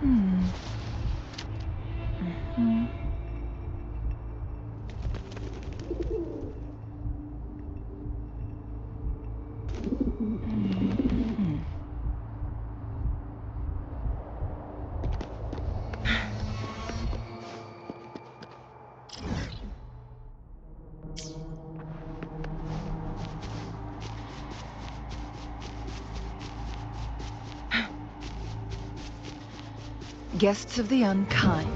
Hmm. Guests of the unkind.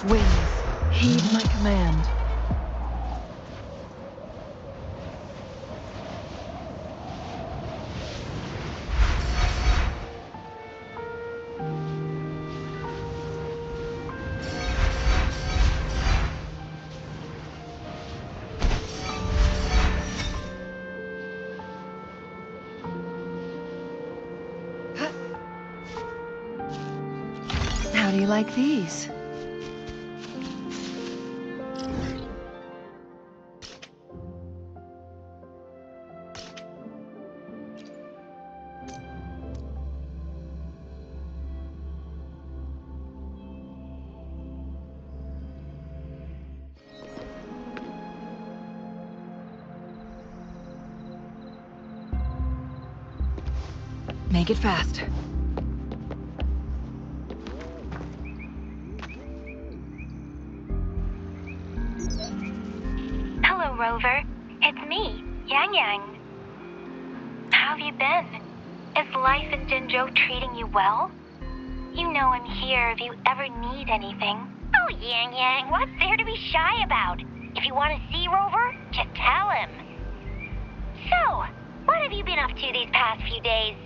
Winds, heed my command. How do you like these? Make it fast. Hello, Rover. It's me, Yang Yang. How have you been? Is life in Jinzhou treating you well? You know I'm here if you ever need anything. Oh, Yang Yang, what's there to be shy about? If you want to see Rover, just tell him. So, what have you been up to these past few days?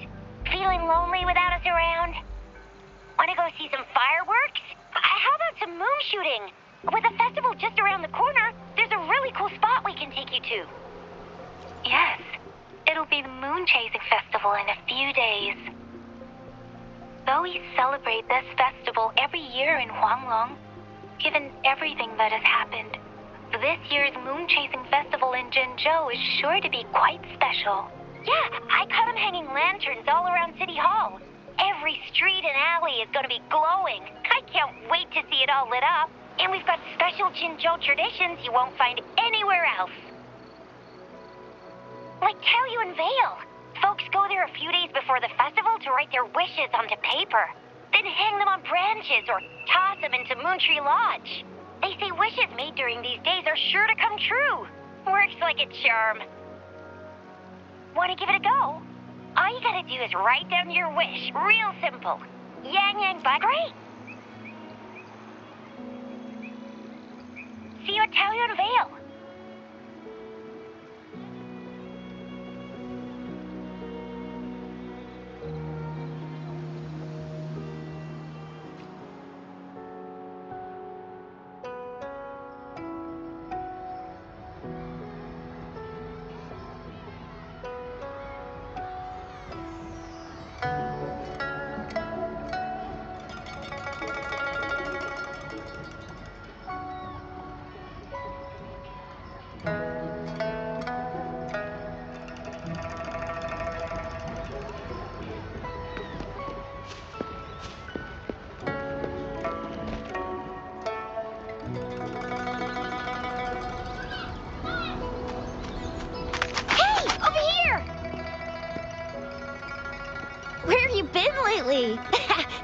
Feeling lonely without us around? Want to go see some fireworks? How about some moon shooting? With the festival just around the corner, there's a really cool spot we can take you to. Yes, it'll be the Moon Chasing Festival in a few days. Though we celebrate this festival every year in Huanglong, given everything that has happened, this year's Moon Chasing Festival in Jinzhou is sure to be quite special. Yeah, I caught them hanging lanterns all around City Hall. Every street and alley is going to be glowing. I can't wait to see it all lit up. And we've got special Jinzhou traditions you won't find anywhere else. Like Taoyuan Vale. Folks go there a few days before the festival to write their wishes onto paper. Then hang them on branches or toss them into Moontree Lodge. They say wishes made during these days are sure to come true. Works like a charm. Want to give it a go? All you gotta do is write down your wish. Real simple. Yang Yang Bye. Great! See you at Taoyuan Vale.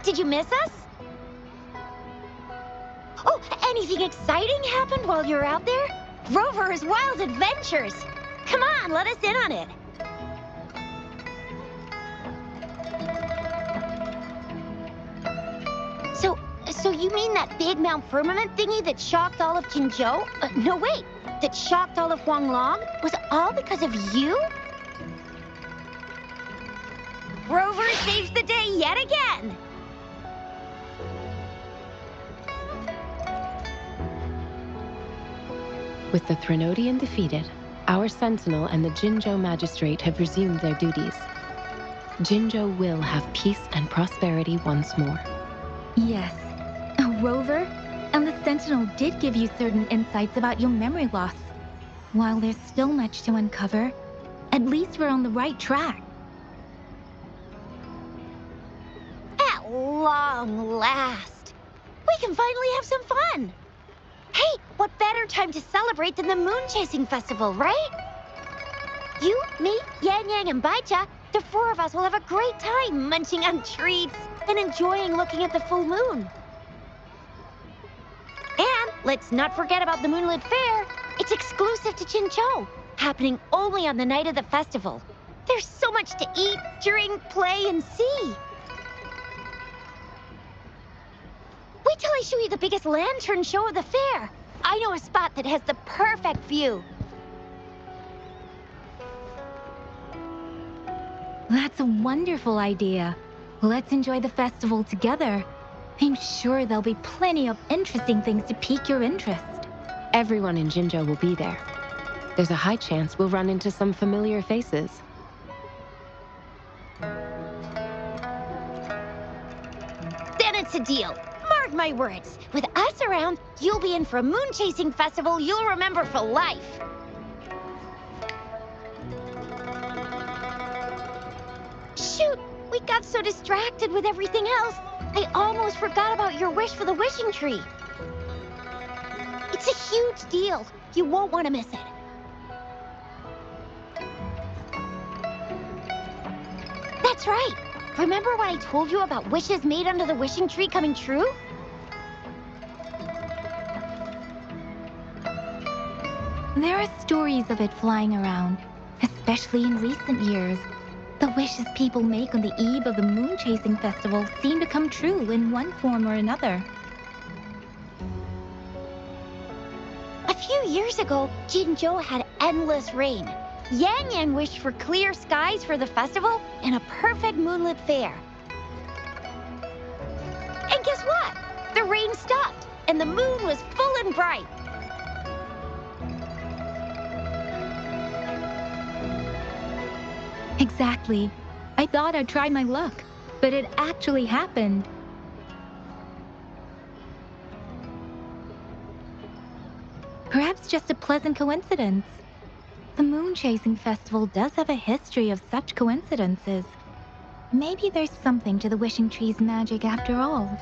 Did you miss us? Oh, anything exciting happened while you were out there? Rover's Wild Adventures! Come on, let us in on it. So you mean that big Mount Firmament thingy that shocked all of Jinzhou? No, wait, that shocked all of Huanglong? Was it all because of you? Rover saves the day yet again! With the Threnodian defeated, our Sentinel and the Jinzhou Magistrate have resumed their duties. Jinzhou will have peace and prosperity once more. Yes. Rover, and the Sentinel did give you certain insights about your memory loss. While there's still much to uncover, At least we're on the right track. At long last, we can finally have some fun. Hey, what better time to celebrate than the Moon Chasing Festival, right? You, me, Yang Yang, and Baicha, the four of us will have a great time munching on treats and enjoying looking at the full moon. And let's not forget about the Moonlit Fair. It's exclusive to Jinzhou, happening only on the night of the festival. There's so much to eat, drink, play, and see. Wait till I show you the biggest lantern show of the fair. I know a spot that has the perfect view. That's a wonderful idea. Let's enjoy the festival together. I'm sure there'll be plenty of interesting things to pique your interest. Everyone in Jinzhou will be there. There's a high chance we'll run into some familiar faces. Then it's a deal. Mark my words. With us around, you'll be in for a moon chasing festival you'll remember for life. Shoot, we got so distracted with everything else, I almost forgot about your wish for the wishing tree. It's a huge deal. You won't want to miss it. That's right. Remember when I told you about wishes made under the wishing tree coming true? There are stories of it flying around, especially in recent years. The wishes people make on the eve of the Moon Chasing Festival seem to come true in one form or another. A few years ago, Jinzhou had endless rain. Yang Yang wished for clear skies for the festival and a perfect moonlit fair. And guess what? The rain stopped, and the moon was full and bright. Exactly. I thought I'd try my luck, but it actually happened. Perhaps just a pleasant coincidence. The Moon Chasing Festival does have a history of such coincidences. Maybe there's something to the wishing tree's magic after all.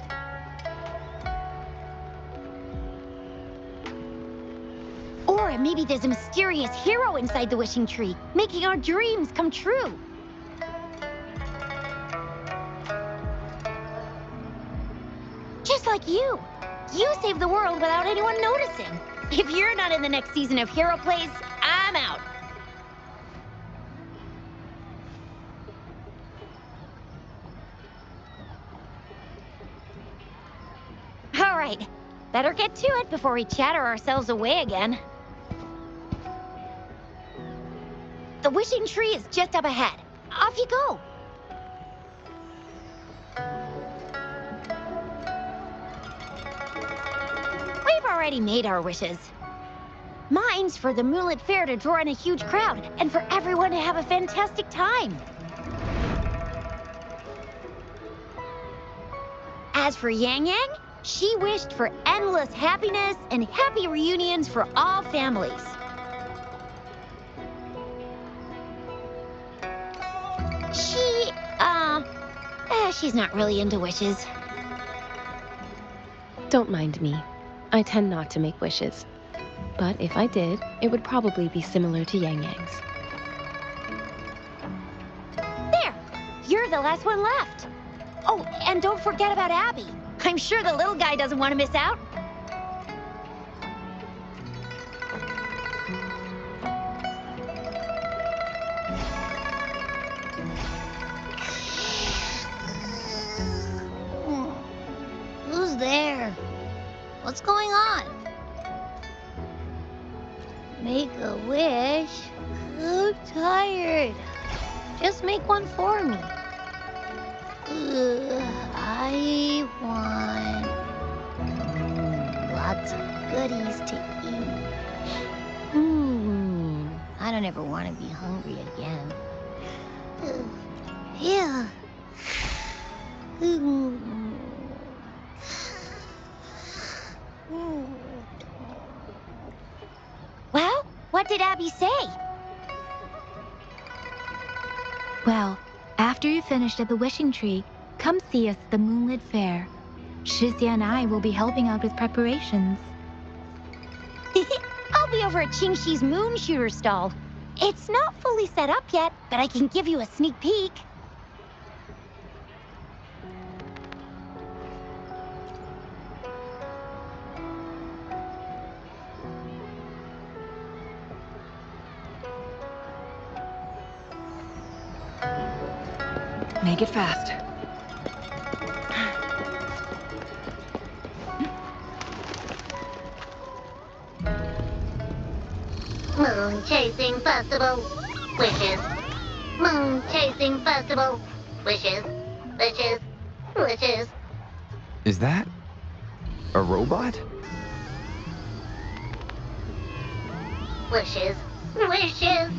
Or maybe there's a mysterious hero inside the wishing tree, making our dreams come true. Just like you. You saved the world without anyone noticing. If you're not in the next season of Hero Plays, I'm out. All right, better get to it before we chatter ourselves away again. The wishing tree is just up ahead. Off you go. We've already made our wishes. Mine's for the Moonlit Fair to draw in a huge crowd and for everyone to have a fantastic time. As for Yang Yang, she wished for endless happiness and happy reunions for all families. She's not really into wishes. Don't mind me. I tend not to make wishes. But if I did, it would probably be similar to Yang Yang's. There! You're the last one left. Oh, and don't forget about Abby. I'm sure the little guy doesn't want to miss out. Who's there? What's going on? Make a wish? I'm tired. Just make one for me. I want lots of goodies to eat. I don't ever want to be hungry again. Yeah. Well, what did Abby say? Well, after you finished at the Wishing Tree, come see us at the Moonlit Fair. Shizia and I will be helping out with preparations. I'll be over at Qingshi's moon shooter stall. It's not fully set up yet, but I can give you a sneak peek. Make it fast. Moon Chasing Festival. Wishes. Moon Chasing Festival. Wishes. Wishes. Wishes. Is that a robot? Wishes. Wishes.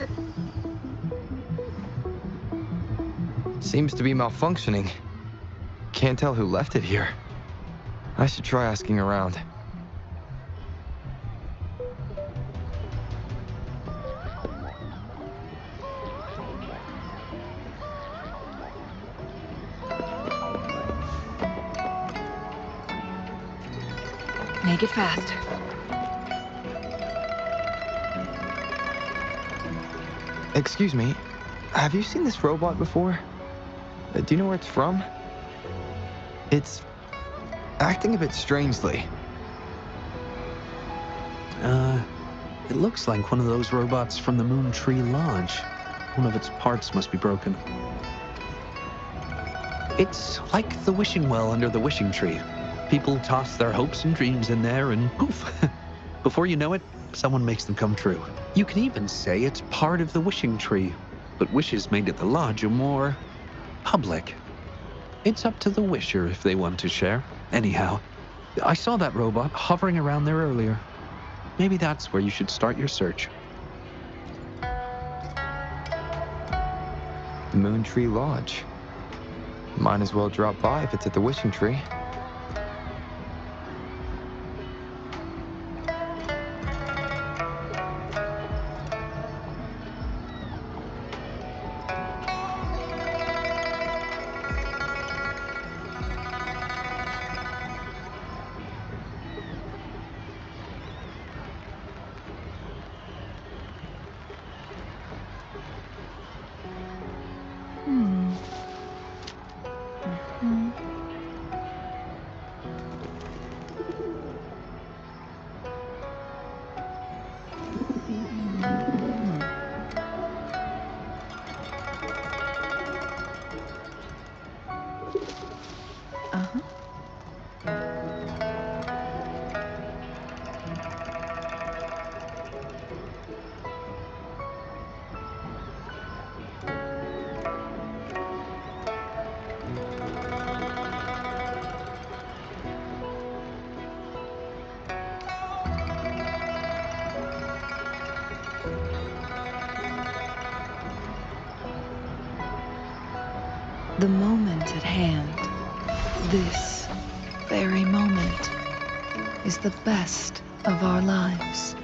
Seems to be malfunctioning. Can't tell who left it here. I should try asking around. Make it fast. Excuse me, have you seen this robot before? Do you know where it's from? It's acting a bit strangely. It looks like one of those robots from the Moon Tree Lodge. One of its parts must be broken. It's like the wishing well under the wishing tree. People toss their hopes and dreams in there and poof. Before you know it, someone makes them come true. You can even say it's part of the wishing tree, but wishes made at the lodge are more public. It's up to the wisher if they want to share. Anyhow, I saw that robot hovering around there earlier. Maybe that's where you should start your search. The Moon Tree Lodge. Might as well drop by if it's at the Wishing Tree. The moment at hand, this very moment, is the best of our lives.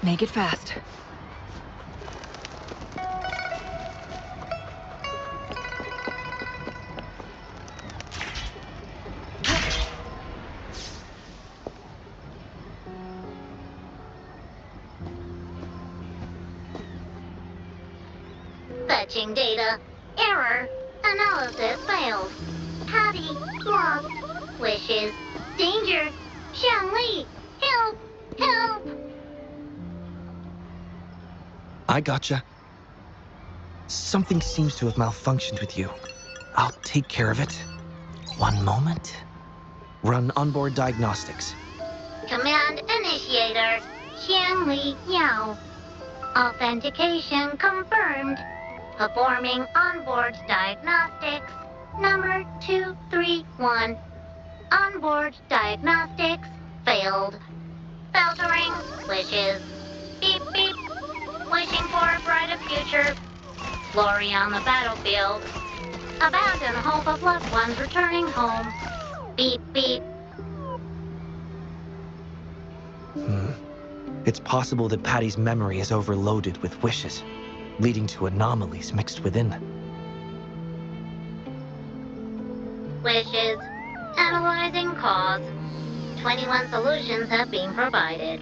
Make it fast. Matching data. Error. Analysis failed. Patty lost. Wishes. Danger. Xiangli. Help! Help! I gotcha. Something seems to have malfunctioned with you. I'll take care of it. One moment. Run onboard diagnostics. Command initiator. Xiangli Yao. Authentication confirmed. Performing onboard diagnostics. Number 231. Onboard diagnostics failed. Filtering wishes. Beep beep. Wishing for a brighter future. Glory on the battlefield. Abandon hope of loved ones returning home. Beep beep. It's possible that Patty's memory is overloaded with wishes, leading to anomalies mixed within. Wishes. Analyzing cause. 21 solutions have been provided.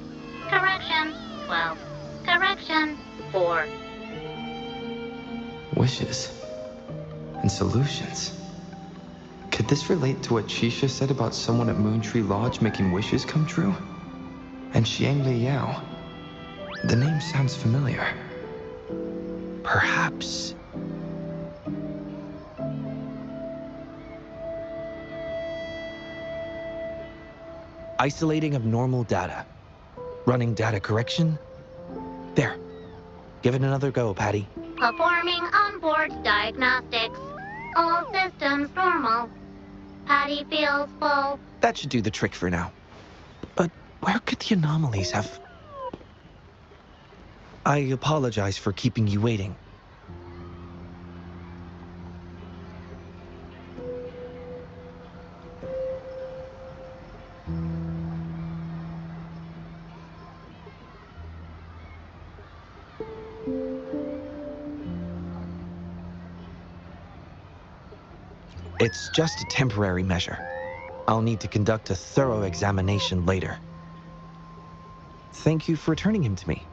Correction, 12. Correction, 4. Wishes. And solutions. Could this relate to what Shisha said about someone at Moontree Lodge making wishes come true? And Xiangli Yao. The name sounds familiar. Perhaps. Isolating abnormal data. Running data correction. There. Give it another go, Patty. Performing onboard diagnostics. All systems normal. Patty feels full. That should do the trick for now. But where could the anomalies have... I apologize for keeping you waiting. It's just a temporary measure. I'll need to conduct a thorough examination later. Thank you for returning him to me.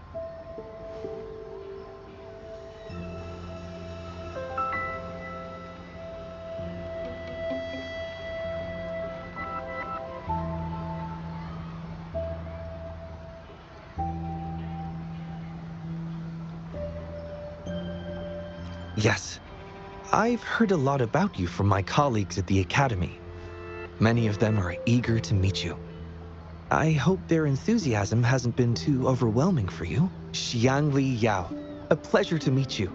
Yes. I've heard a lot about you from my colleagues at the Academy. Many of them are eager to meet you. I hope their enthusiasm hasn't been too overwhelming for you. Xiangli Yao, a pleasure to meet you.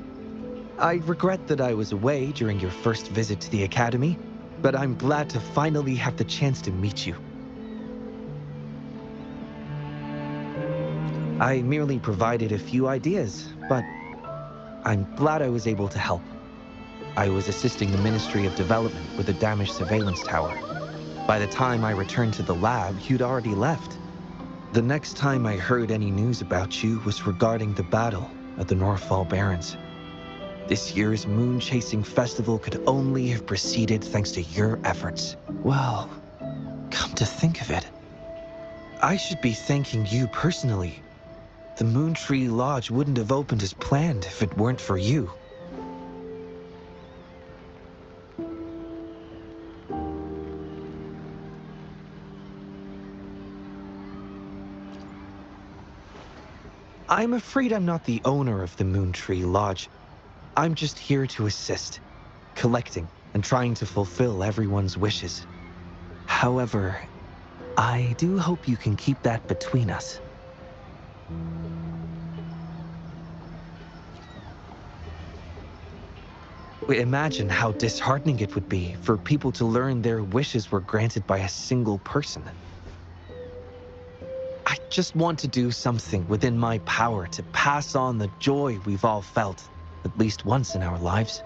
I regret that I was away during your first visit to the Academy, but I'm glad to finally have the chance to meet you. I merely provided a few ideas, but I'm glad I was able to help. I was assisting the Ministry of Development with a damaged surveillance tower. By the time I returned to the lab, you'd already left. The next time I heard any news about you was regarding the battle at the Northfall Barrens. This year's moon-chasing festival could only have proceeded thanks to your efforts. Well, come to think of it, I should be thanking you personally. The Moontree Lodge wouldn't have opened as planned if it weren't for you. I'm afraid I'm not the owner of the Moontree Lodge. I'm just here to assist, collecting and trying to fulfill everyone's wishes. However, I do hope you can keep that between us. Imagine how disheartening it would be for people to learn their wishes were granted by a single person. I just want to do something within my power to pass on the joy we've all felt, at least once in our lives.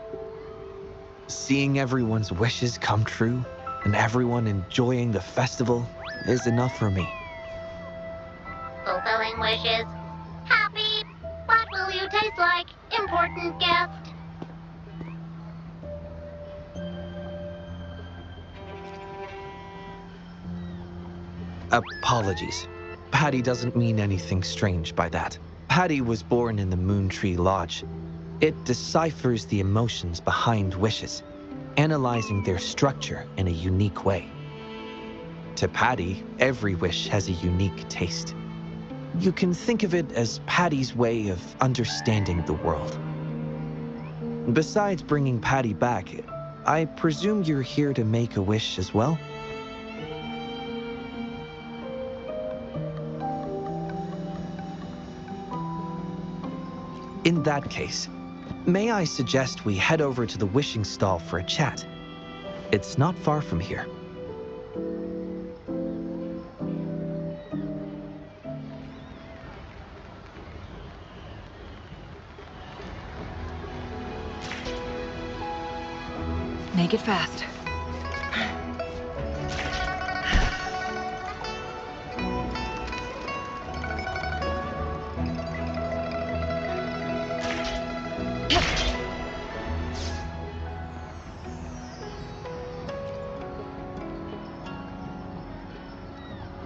Seeing everyone's wishes come true and everyone enjoying the festival is enough for me. Fulfilling wishes. Happy. What will you taste like, important guest? Apologies. Patty doesn't mean anything strange by that. Patty was born in the Moontree Lodge. It deciphers the emotions behind wishes, analyzing their structure in a unique way. To Patty, every wish has a unique taste. You can think of it as Patty's way of understanding the world. Besides bringing Patty back, I presume you're here to make a wish as well? In that case, may I suggest we head over to the wishing stall for a chat? It's not far from here. Make it fast.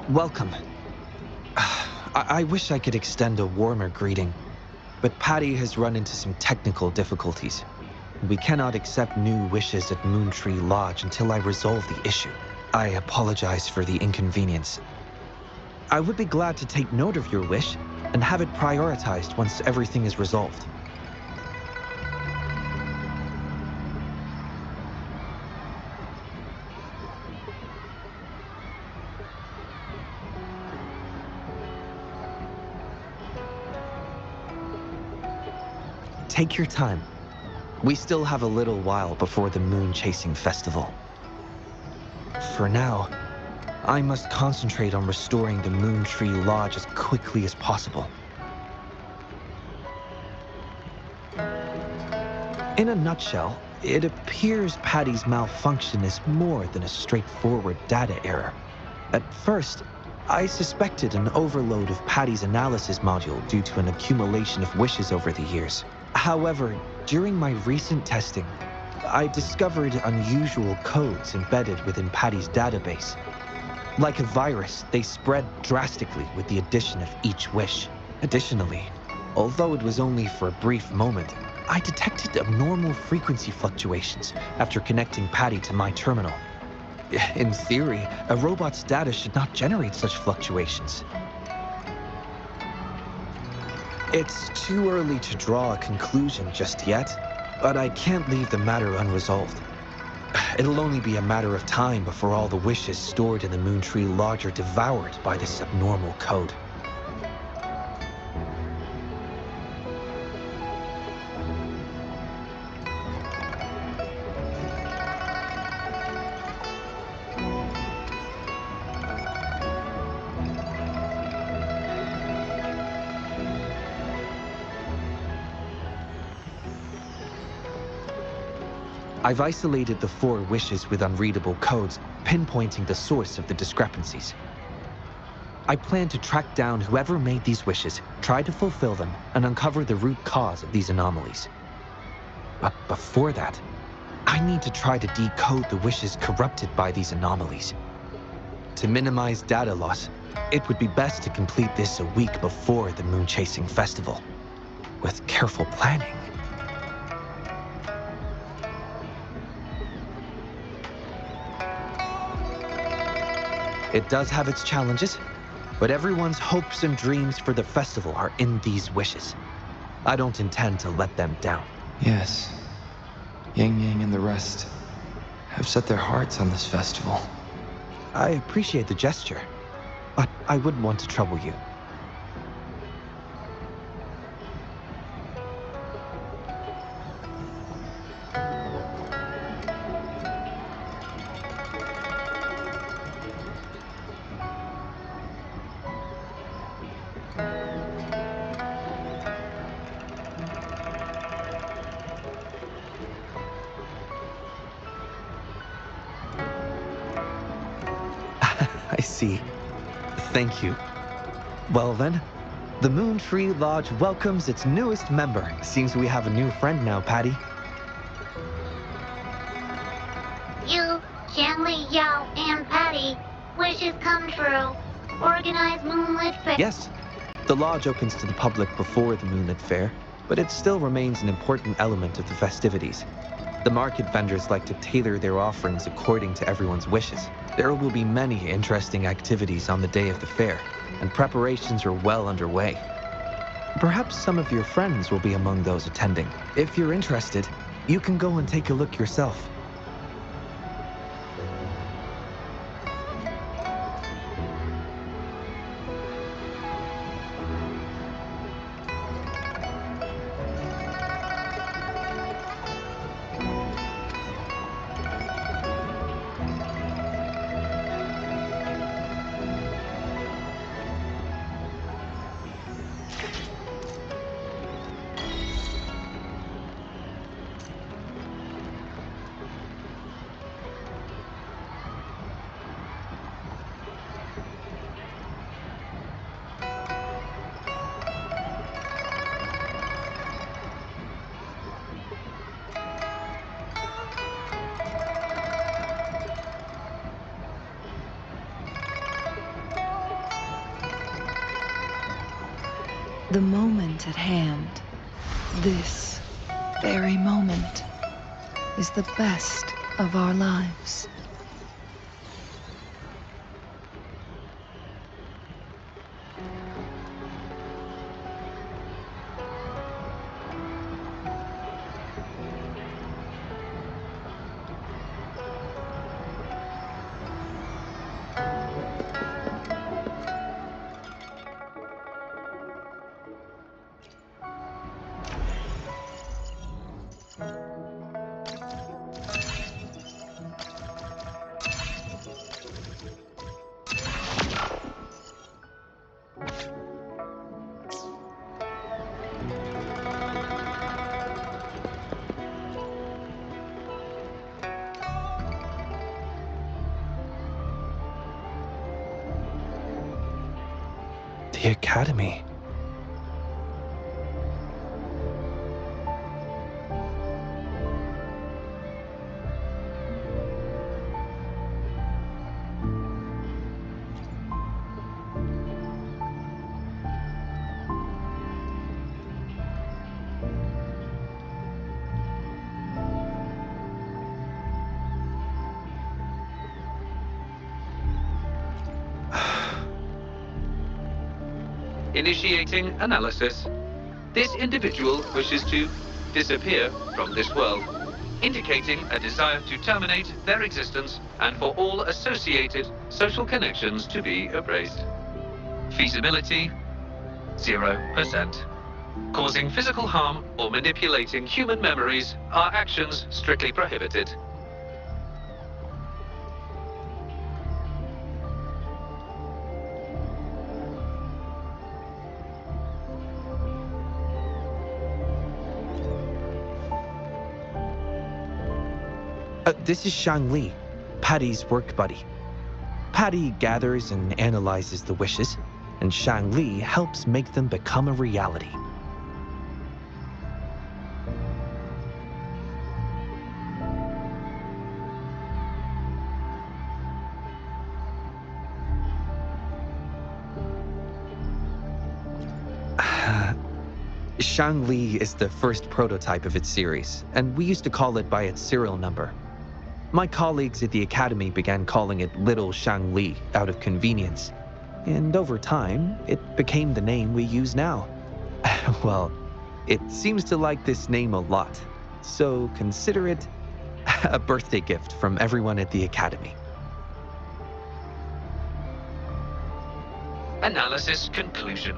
Welcome. I wish I could extend a warmer greeting, but Patty has run into some technical difficulties. We cannot accept new wishes at Moontree Lodge until I resolve the issue. I apologize for the inconvenience. I would be glad to take note of your wish and have it prioritized once everything is resolved. Take your time. We still have a little while before the Moon Chasing Festival. For now, I must concentrate on restoring the Moontree Lodge as quickly as possible. In a nutshell, it appears Patty's malfunction is more than a straightforward data error. At first, I suspected an overload of Patty's analysis module due to an accumulation of wishes over the years. However, during my recent testing, I discovered unusual codes embedded within Patty's database. Like a virus, they spread drastically with the addition of each wish. Additionally, although it was only for a brief moment, I detected abnormal frequency fluctuations after connecting Patty to my terminal. In theory, a robot's data should not generate such fluctuations. It's too early to draw a conclusion just yet, but I can't leave the matter unresolved. It'll only be a matter of time before all the wishes stored in the Moontree Lodge are devoured by this abnormal code. I've isolated the 4 wishes with unreadable codes, pinpointing the source of the discrepancies. I plan to track down whoever made these wishes, try to fulfill them, and uncover the root cause of these anomalies. But before that, I need to try to decode the wishes corrupted by these anomalies. To minimize data loss, it would be best to complete this a week before the Moon Chasing Festival. With careful planning. It does have its challenges, but everyone's hopes and dreams for the festival are in these wishes. I don't intend to let them down. Yes, Yang Yang and the rest have set their hearts on this festival. I appreciate the gesture, but I wouldn't want to trouble you. I see. Thank you. Well then, the Moontree Lodge welcomes its newest member. Seems we have a new friend now, Patty. You, Jiangli, Yao, and Patty, wishes come true. Organize Moonlit Fair. Yes, the lodge opens to the public before the Moonlit Fair. but it still remains an important element of the festivities. The market vendors like to tailor their offerings according to everyone's wishes. There will be many interesting activities on the day of the fair, and preparations are well underway. Perhaps some of your friends will be among those attending. If you're interested, you can go and take a look yourself. The moment at hand, this very moment, is the best of our lives. The Academy. Initiating analysis. This individual wishes to disappear from this world, indicating a desire to terminate their existence and for all associated social connections to be erased. Feasibility, 0%. Causing physical harm or manipulating human memories are actions strictly prohibited. This is Shang Li, Patty's work buddy. Patty gathers and analyzes the wishes, and Shang Li helps make them become a reality. Shang Li is the first prototype of its series, and we used to call it by its serial number. My colleagues at the Academy began calling it Little Shang Li out of convenience, and over time, it became the name we use now. Well, it seems to like this name a lot, so consider it a birthday gift from everyone at the Academy. Analysis conclusion.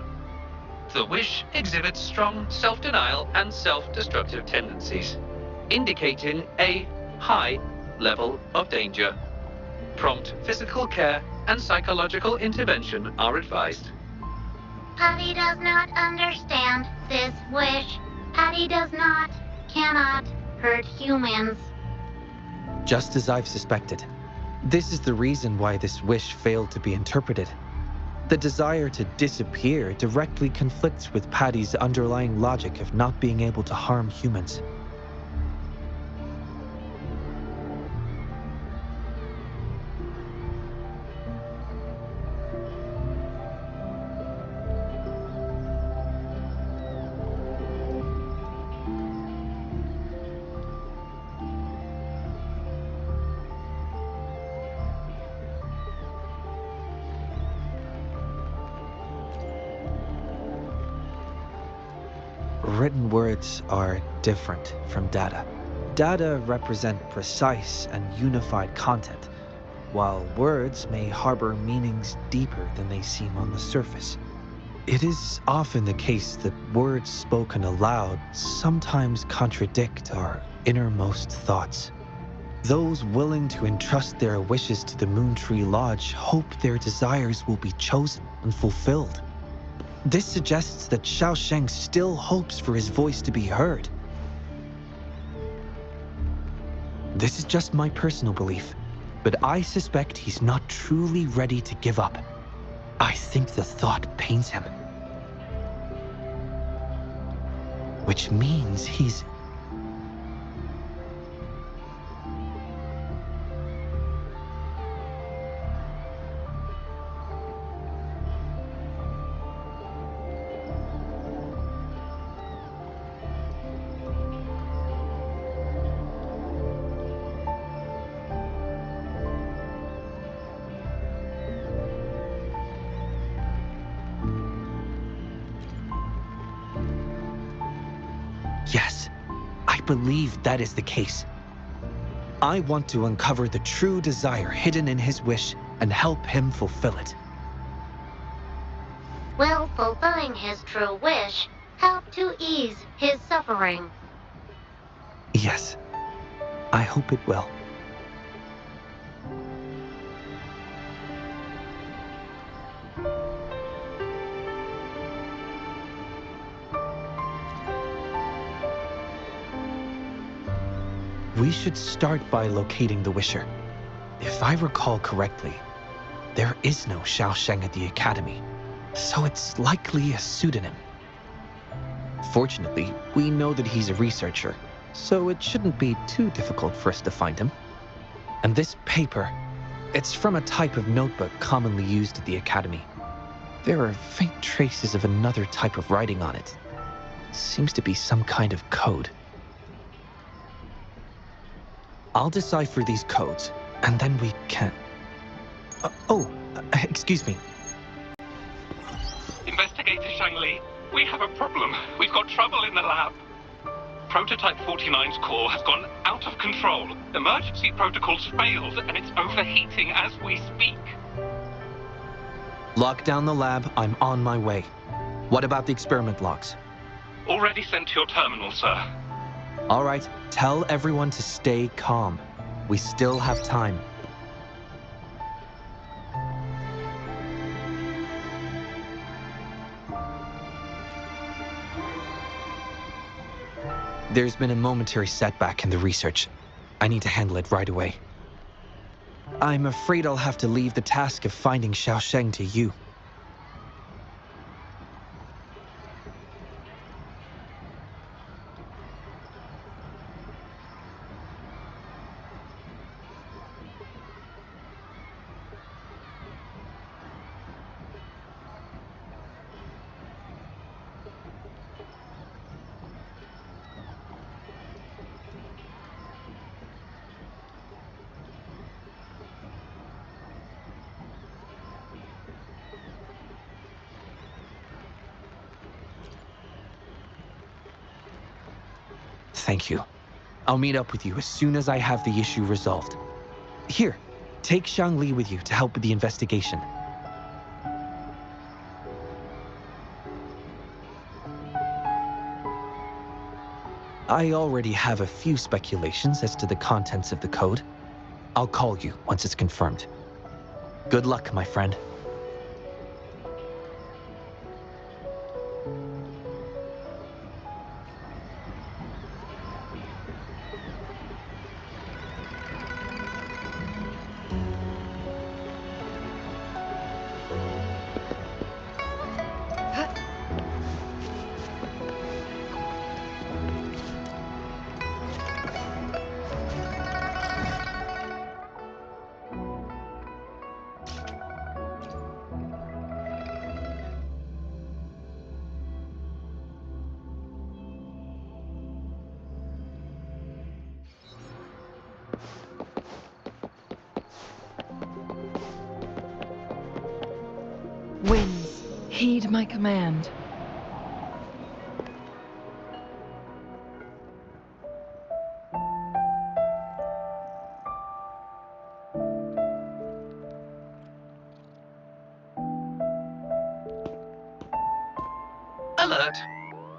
The wish exhibits strong self-denial and self-destructive tendencies, indicating a high level of danger. Prompt physical care and psychological intervention are advised. Patty does not understand this wish. Patty cannot hurt humans. Just as I've suspected. This is the reason why this wish failed to be interpreted. The desire to disappear directly conflicts with Patty's underlying logic of not being able to harm humans. written words are different from data. Data represent precise and unified content, while words may harbor meanings deeper than they seem on the surface. It is often the case that words spoken aloud sometimes contradict our innermost thoughts. Those willing to entrust their wishes to the Moontree Lodge hope their desires will be chosen and fulfilled. This suggests that Xiaosheng still hopes for his voice to be heard. This is just my personal belief, but I suspect he's not truly ready to give up. I think the thought pains him. Which means he's... Yes, I believe that is the case. I want to uncover the true desire hidden in his wish and help him fulfill it. Will fulfilling his true wish help to ease his suffering? Yes, I hope it will. We should start by locating the Wisher. If I recall correctly, there is no Xiaosheng at the Academy, so it's likely a pseudonym. Fortunately, we know that he's a researcher, so it shouldn't be too difficult for us to find him. And this paper, it's from a type of notebook commonly used at the Academy. There are faint traces of another type of writing on it. Seems to be some kind of code. I'll decipher these codes, and then we can... excuse me. Investigator Shangli, we have a problem. We've got trouble in the lab. Prototype 49's core has gone out of control. Emergency protocols failed, and it's overheating as we speak. Lock down the lab. I'm on my way. What about the experiment logs? Already sent to your terminal, sir. All right, tell everyone to stay calm. We still have time. There's been a momentary setback in the research. I need to handle it right away. I'm afraid I'll have to leave the task of finding Xiaosheng to you. Thank you. I'll meet up with you as soon as I have the issue resolved. Here, take Shangli with you to help with the investigation. I already have a few speculations as to the contents of the code. I'll call you once it's confirmed. Good luck, my friend. Winds, heed my command. Alert!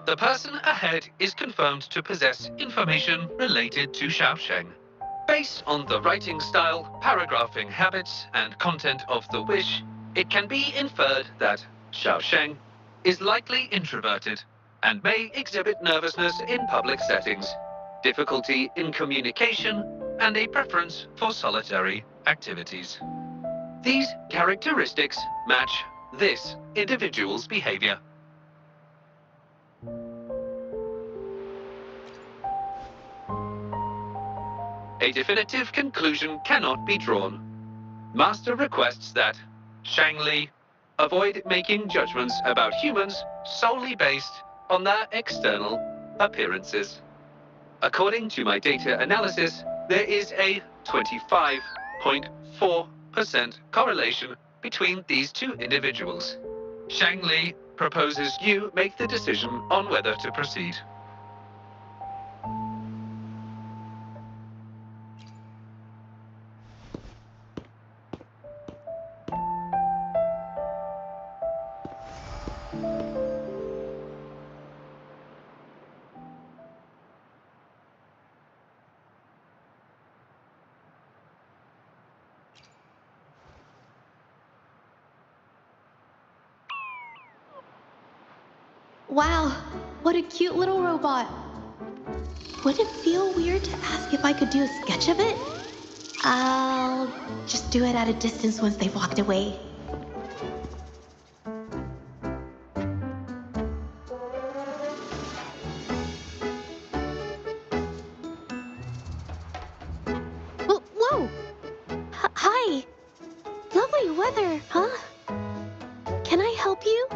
The person ahead is confirmed to possess information related to Xiaosheng. Based on the writing style, paragraphing habits, and content of the wish, it can be inferred that Xiaosheng is likely introverted and may exhibit nervousness in public settings, difficulty in communication, and a preference for solitary activities. These characteristics match this individual's behavior. A definitive conclusion cannot be drawn. Master requests that Shangli avoid making judgments about humans solely based on their external appearances. According to my data analysis, there is a 25.4% correlation between these two individuals. Shangli proposes you make the decision on whether to proceed. Wow, what a cute little robot. Would it feel weird to ask if I could do a sketch of it? I'll just do it at a distance once they've walked away. Whoa! Hi! Lovely weather, huh? Can I help you?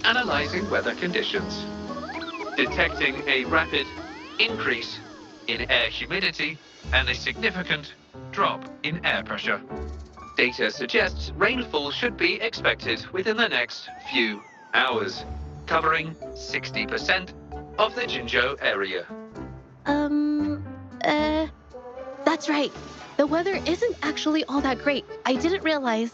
Analyzing weather conditions. Detecting a rapid increase in air humidity and a significant drop in air pressure. Data suggests rainfall should be expected within the next few hours, covering 60% of the Jinzhou area. That's right. The weather isn't actually all that great. I didn't realize.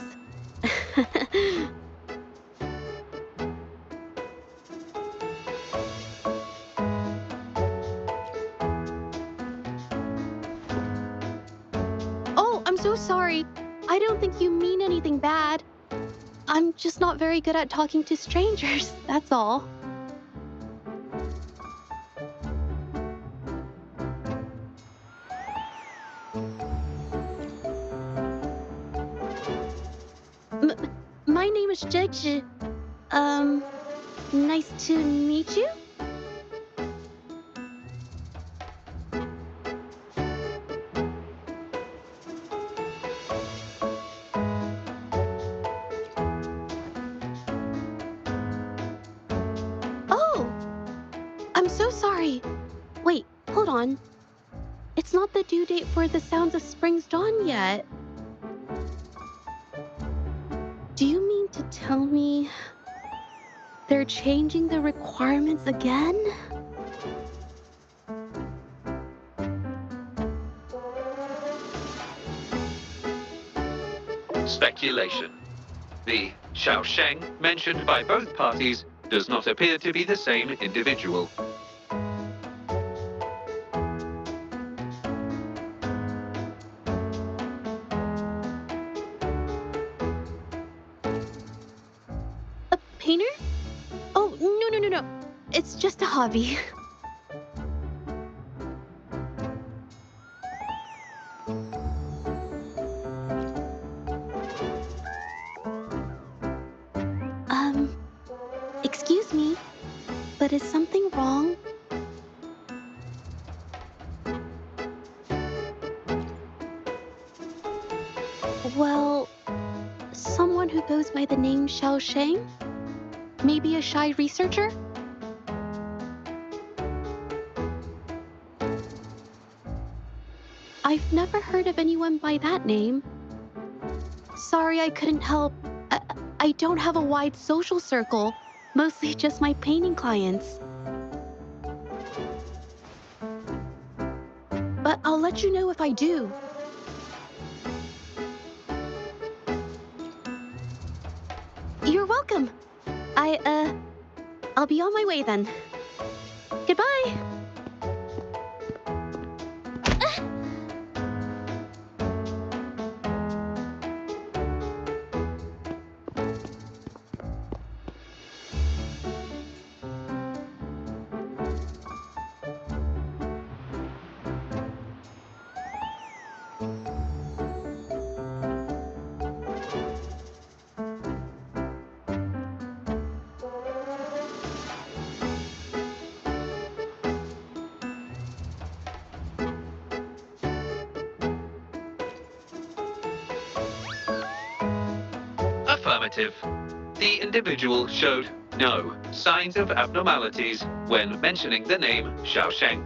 I'm so sorry. I don't think you mean anything bad. I'm just not very good at talking to strangers, that's all. My name is ZHEZHI. Nice to meet you? I'm so sorry. Wait, hold on. It's not the due date for the Sounds of Spring's Dawn yet. Do you mean to tell me they're changing the requirements again? Speculation. The Xiaosheng mentioned by both parties does not appear to be the same individual. A painter? Oh, no. It's just a hobby. Excuse me, but is something wrong? Well, someone who goes by the name Xiaosheng? Maybe a shy researcher? I've never heard of anyone by that name. Sorry I couldn't help. I don't have a wide social circle. Mostly just my painting clients. But I'll let you know if I do. You're welcome. I'll be on my way then. Goodbye. Affirmative. The individual showed no signs of abnormalities when mentioning the name Xiaosheng.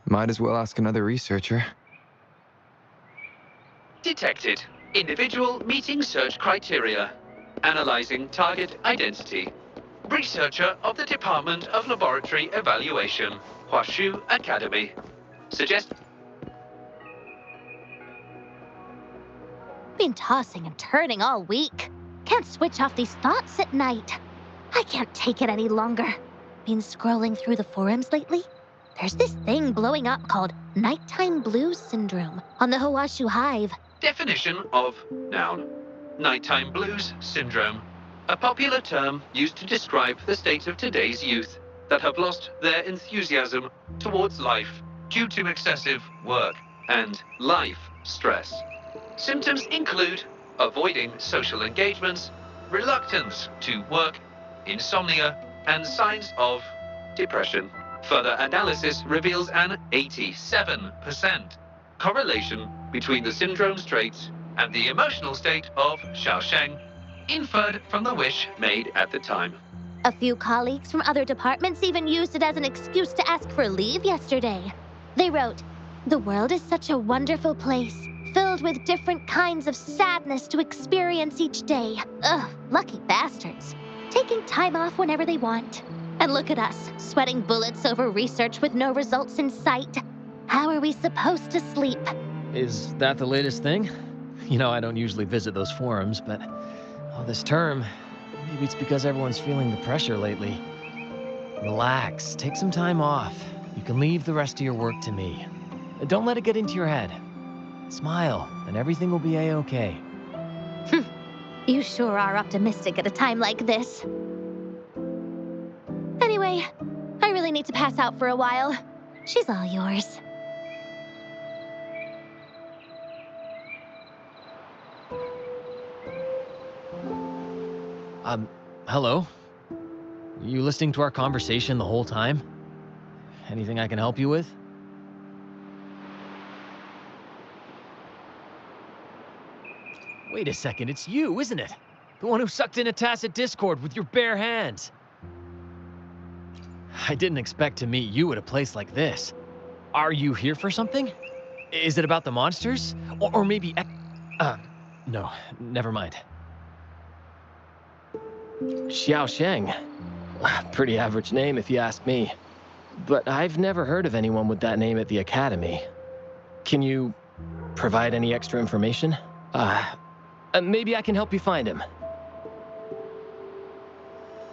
Might as well ask another researcher. Detected. Individual meeting search criteria. Analyzing target identity. Researcher of the Department of Laboratory Evaluation, Huashu Academy. Suggest... Been tossing and turning all week. Can't switch off these thoughts at night. I can't take it any longer. Been scrolling through the forums lately? There's this thing blowing up called nighttime blues syndrome on the Huashu Hive. Definition of noun. Nighttime blues syndrome. A popular term used to describe the state of today's youth that have lost their enthusiasm towards life due to excessive work and life stress. Symptoms include avoiding social engagements, reluctance to work, insomnia, and signs of depression. Further analysis reveals an 87% correlation between the syndrome's traits and the emotional state of Xiaosheng, inferred from the wish made at the time. A few colleagues from other departments even used it as an excuse to ask for leave yesterday. They wrote, "The world is such a wonderful place, filled with different kinds of sadness to experience each day. Ugh, lucky bastards. Taking time off whenever they want. And look at us, sweating bullets over research with no results in sight. How are we supposed to sleep?" Is that the latest thing? You know, I don't usually visit those forums, but this term, maybe it's because everyone's feeling the pressure lately. Relax, take some time off. You can leave the rest of your work to me. Don't let it get into your head. Smile, and everything will be a-okay. You sure are optimistic at a time like this. Anyway, I really need to pass out for a while. She's all yours. Hello? You listening to our conversation the whole time? Anything I can help you with? Wait a second, it's you, isn't it? The one who sucked in a tacit discord with your bare hands. I didn't expect to meet you at a place like this. Are you here for something? Is it about the monsters? Or maybe... no, never mind. Xiaosheng. Pretty average name if you ask me. But I've never heard of anyone with that name at the Academy. Can you provide any extra information? Maybe I can help you find him.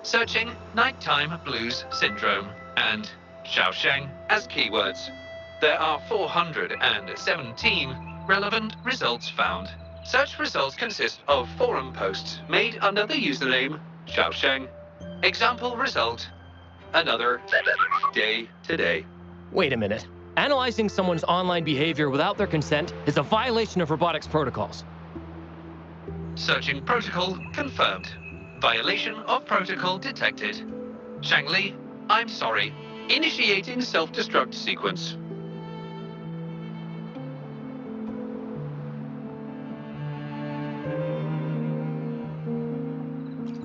Searching nighttime blues syndrome and Xiaosheng as keywords. There are 417 relevant results found. Such results consist of forum posts made under the username Xiaosheng. Example result: another day today. Wait a minute. Analyzing someone's online behavior without their consent is a violation of robotics protocols. Searching protocol confirmed. Violation of protocol detected. Shangli, I'm sorry. Initiating self-destruct sequence.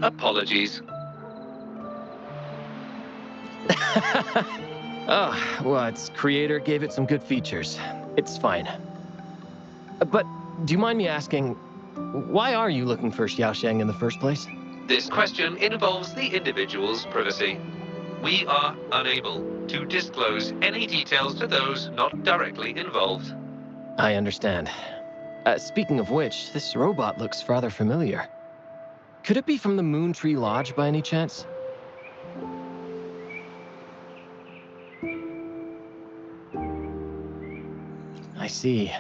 Apologies. Oh, well, its creator gave it some good features. It's fine. But do you mind me asking, why are you looking for Xiaosheng in the first place? This question involves the individual's privacy. We are unable to disclose any details to those not directly involved. I understand. Speaking of which, this robot looks rather familiar. Could it be from the Moon Tree Lodge by any chance? I see.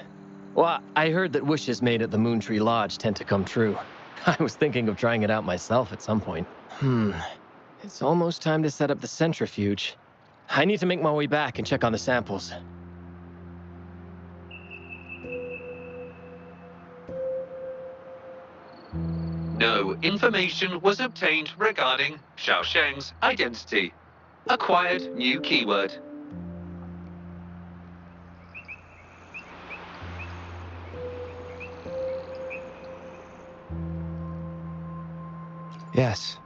Well, I heard that wishes made at the Moon Tree Lodge tend to come true. I was thinking of trying it out myself at some point. It's almost time to set up the centrifuge. I need to make my way back and check on the samples. No information was obtained regarding Xiaosheng's identity. Acquired new keyword. Yes.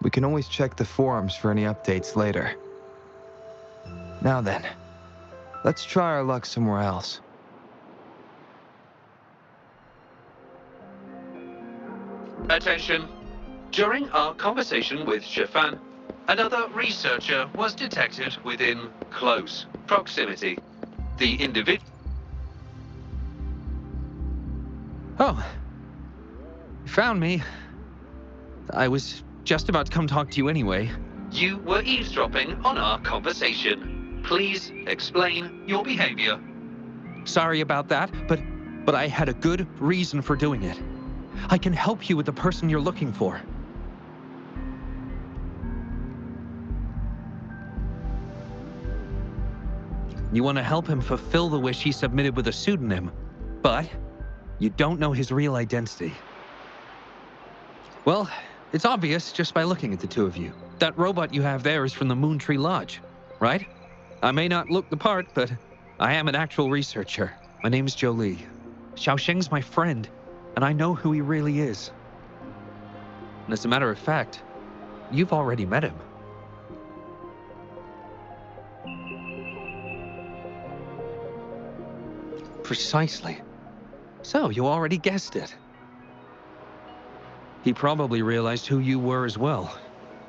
We can always check the forums for any updates later. Now then, let's try our luck somewhere else. Attention. During our conversation with Shifan, another researcher was detected within close proximity. The individual... Oh. You found me. I was just about to come talk to you anyway. You were eavesdropping on our conversation. Please explain your behavior. Sorry about that, but I had a good reason for doing it. I can help you with the person you're looking for. You want to help him fulfill the wish he submitted with a pseudonym, but you don't know his real identity. Well, it's obvious just by looking at the two of you. That robot you have there is from the Moon Tree Lodge, right? I may not look the part, but I am an actual researcher. My name's Jolie. Xiaosheng's my friend, and I know who he really is. And as a matter of fact, you've already met him. Precisely. So, you already guessed it. He probably realized who you were as well.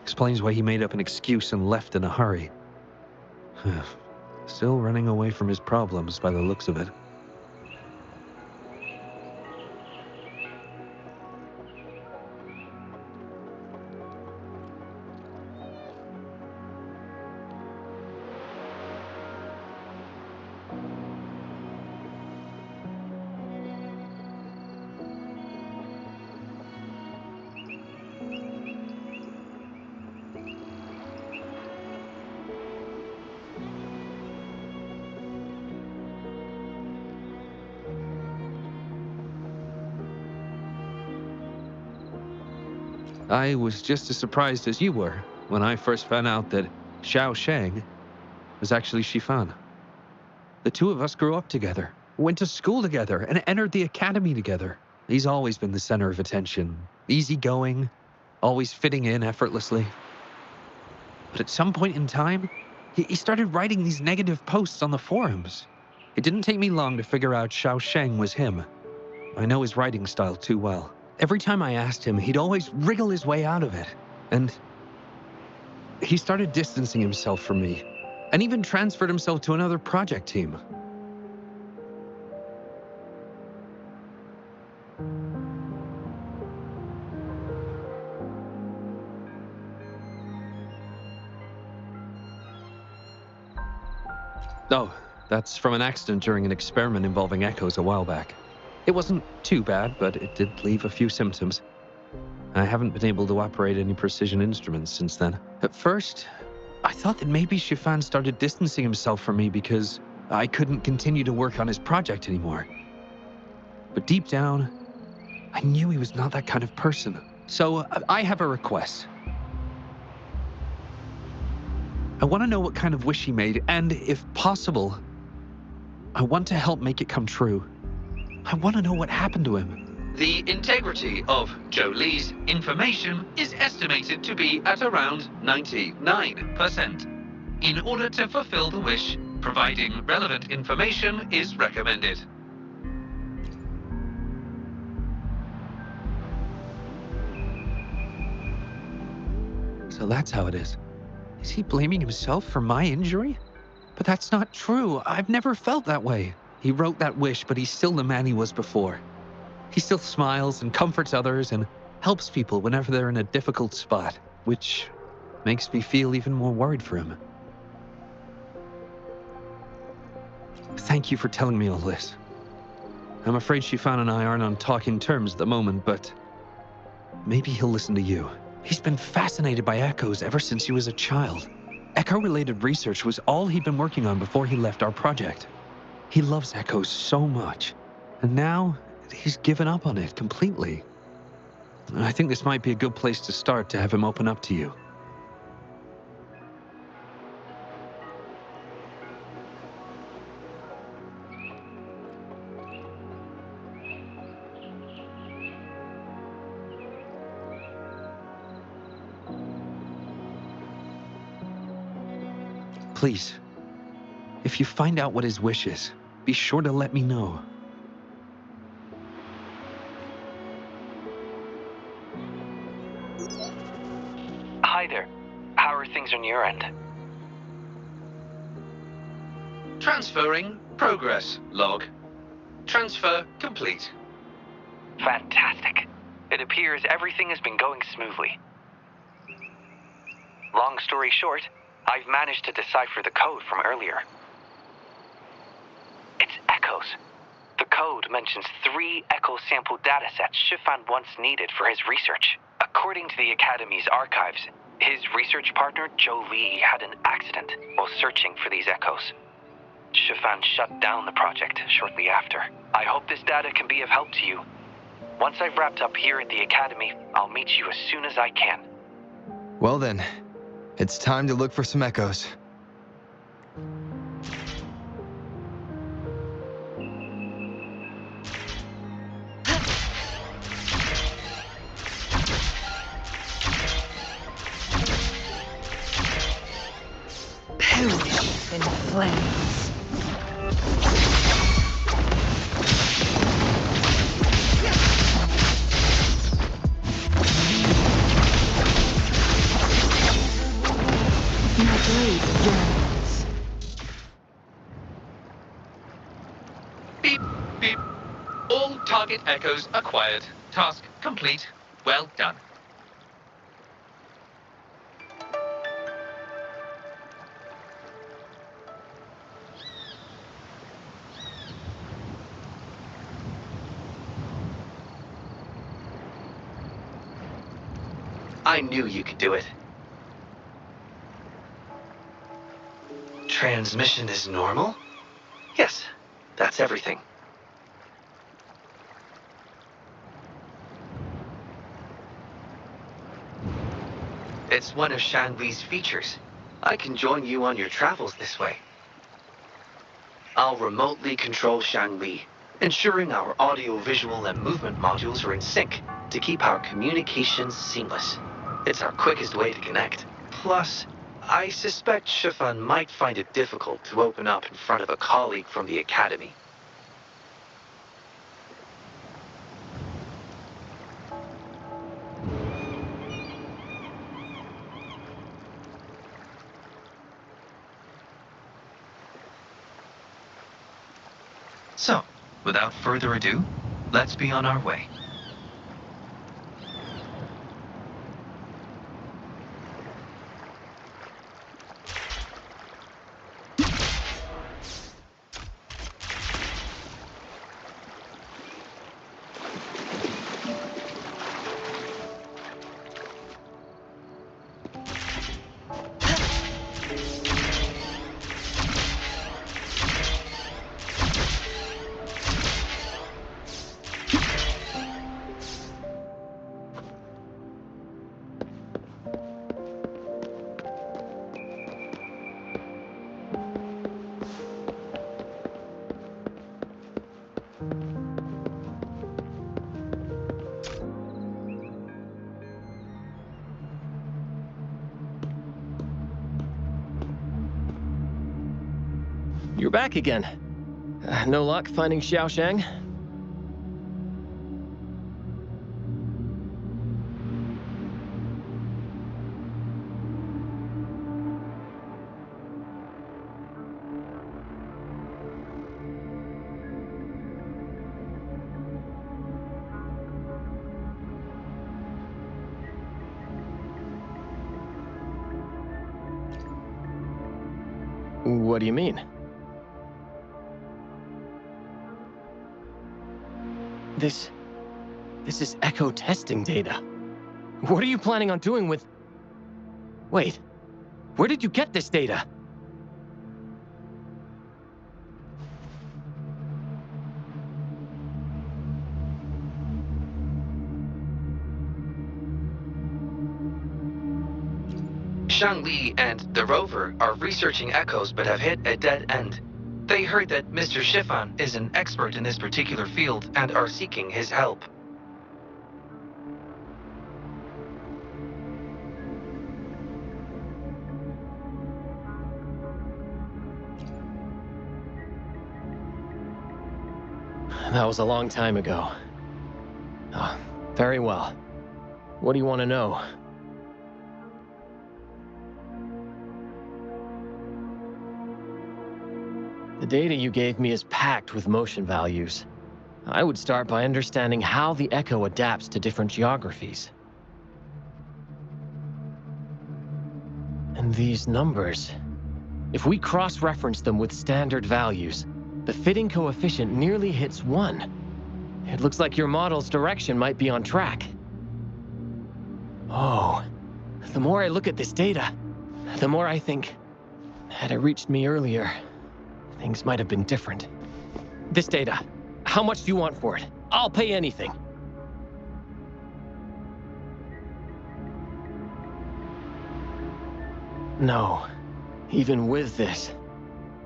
Explains why he made up an excuse and left in a hurry. Still running away from his problems by the looks of it. I was just as surprised as you were when I first found out that Xiaosheng was actually Shifan. The two of us grew up together, went to school together, and entered the academy together. He's always been the center of attention, easygoing, always fitting in effortlessly. But at some point in time, he started writing these negative posts on the forums. It didn't take me long to figure out Xiaosheng was him. I know his writing style too well. Every time I asked him, he'd always wriggle his way out of it. And he started distancing himself from me, and even transferred himself to another project team. Oh, that's from an accident during an experiment involving echoes a while back. It wasn't too bad, but it did leave a few symptoms. I haven't been able to operate any precision instruments since then. At first, I thought that maybe Shifan started distancing himself from me because I couldn't continue to work on his project anymore. But deep down, I knew he was not that kind of person. So I have a request. I want to know what kind of wish he made, and if possible, I want to help make it come true. I want to know what happened to him. The integrity of Jolie's information is estimated to be at around 99%. In order to fulfill the wish, providing relevant information is recommended. So that's how it is. Is he blaming himself for my injury? But that's not true. I've never felt that way. He wrote that wish, but he's still the man he was before. He still smiles and comforts others and helps people whenever they're in a difficult spot, which makes me feel even more worried for him. Thank you for telling me all this. I'm afraid Shifan and I aren't on talking terms at the moment, but maybe he'll listen to you. He's been fascinated by echoes ever since he was a child. Echo-related research was all he'd been working on before he left our project. He loves echoes so much, and now he's given up on it completely. I think this might be a good place to start to have him open up to you. Please, if you find out what his wish is, be sure to let me know. Hi there. How are things on your end? Transferring progress log. Transfer complete. Fantastic. It appears everything has been going smoothly. Long story short, I've managed to decipher the code from earlier. It's echoes. The code mentions 3 echo sample datasets Shifan once needed for his research. According to the Academy's archives, his research partner, Joe Lee, had an accident while searching for these echoes. Shifan shut down the project shortly after. I hope this data can be of help to you. Once I've wrapped up here at the Academy, I'll meet you as soon as I can. Well then, it's time to look for some echoes. Perish in flames. My blade yearns. Beep, beep. All target echoes acquired. Task complete. Well done. I knew you could do it. Transmission is normal? Yes, that's everything. It's one of Shanli's features. I can join you on your travels this way. I'll remotely control Shanli, ensuring our audio-visual and movement modules are in sync to keep our communications seamless. It's our quickest way to connect. Plus, I suspect Shifan might find it difficult to open up in front of a colleague from the Academy. So, without further ado, let's be on our way. You're back again. No luck finding Xiaoshang? What do you mean? This is echo testing data. What are you planning on doing with... Wait, where did you get this data? Shang Li and the rover are researching echoes but have hit a dead end. They heard that Mr. Chiffon is an expert in this particular field and are seeking his help. That was a long time ago. Oh, very well. What do you want to know? The data you gave me is packed with motion values. I would start by understanding how the echo adapts to different geographies. And these numbers, if we cross-reference them with standard values, the fitting coefficient nearly hits 1. It looks like your model's direction might be on track. Oh, the more I look at this data, the more I think, had it reached me earlier, things might have been different. This data, how much do you want for it? I'll pay anything. No, even with this,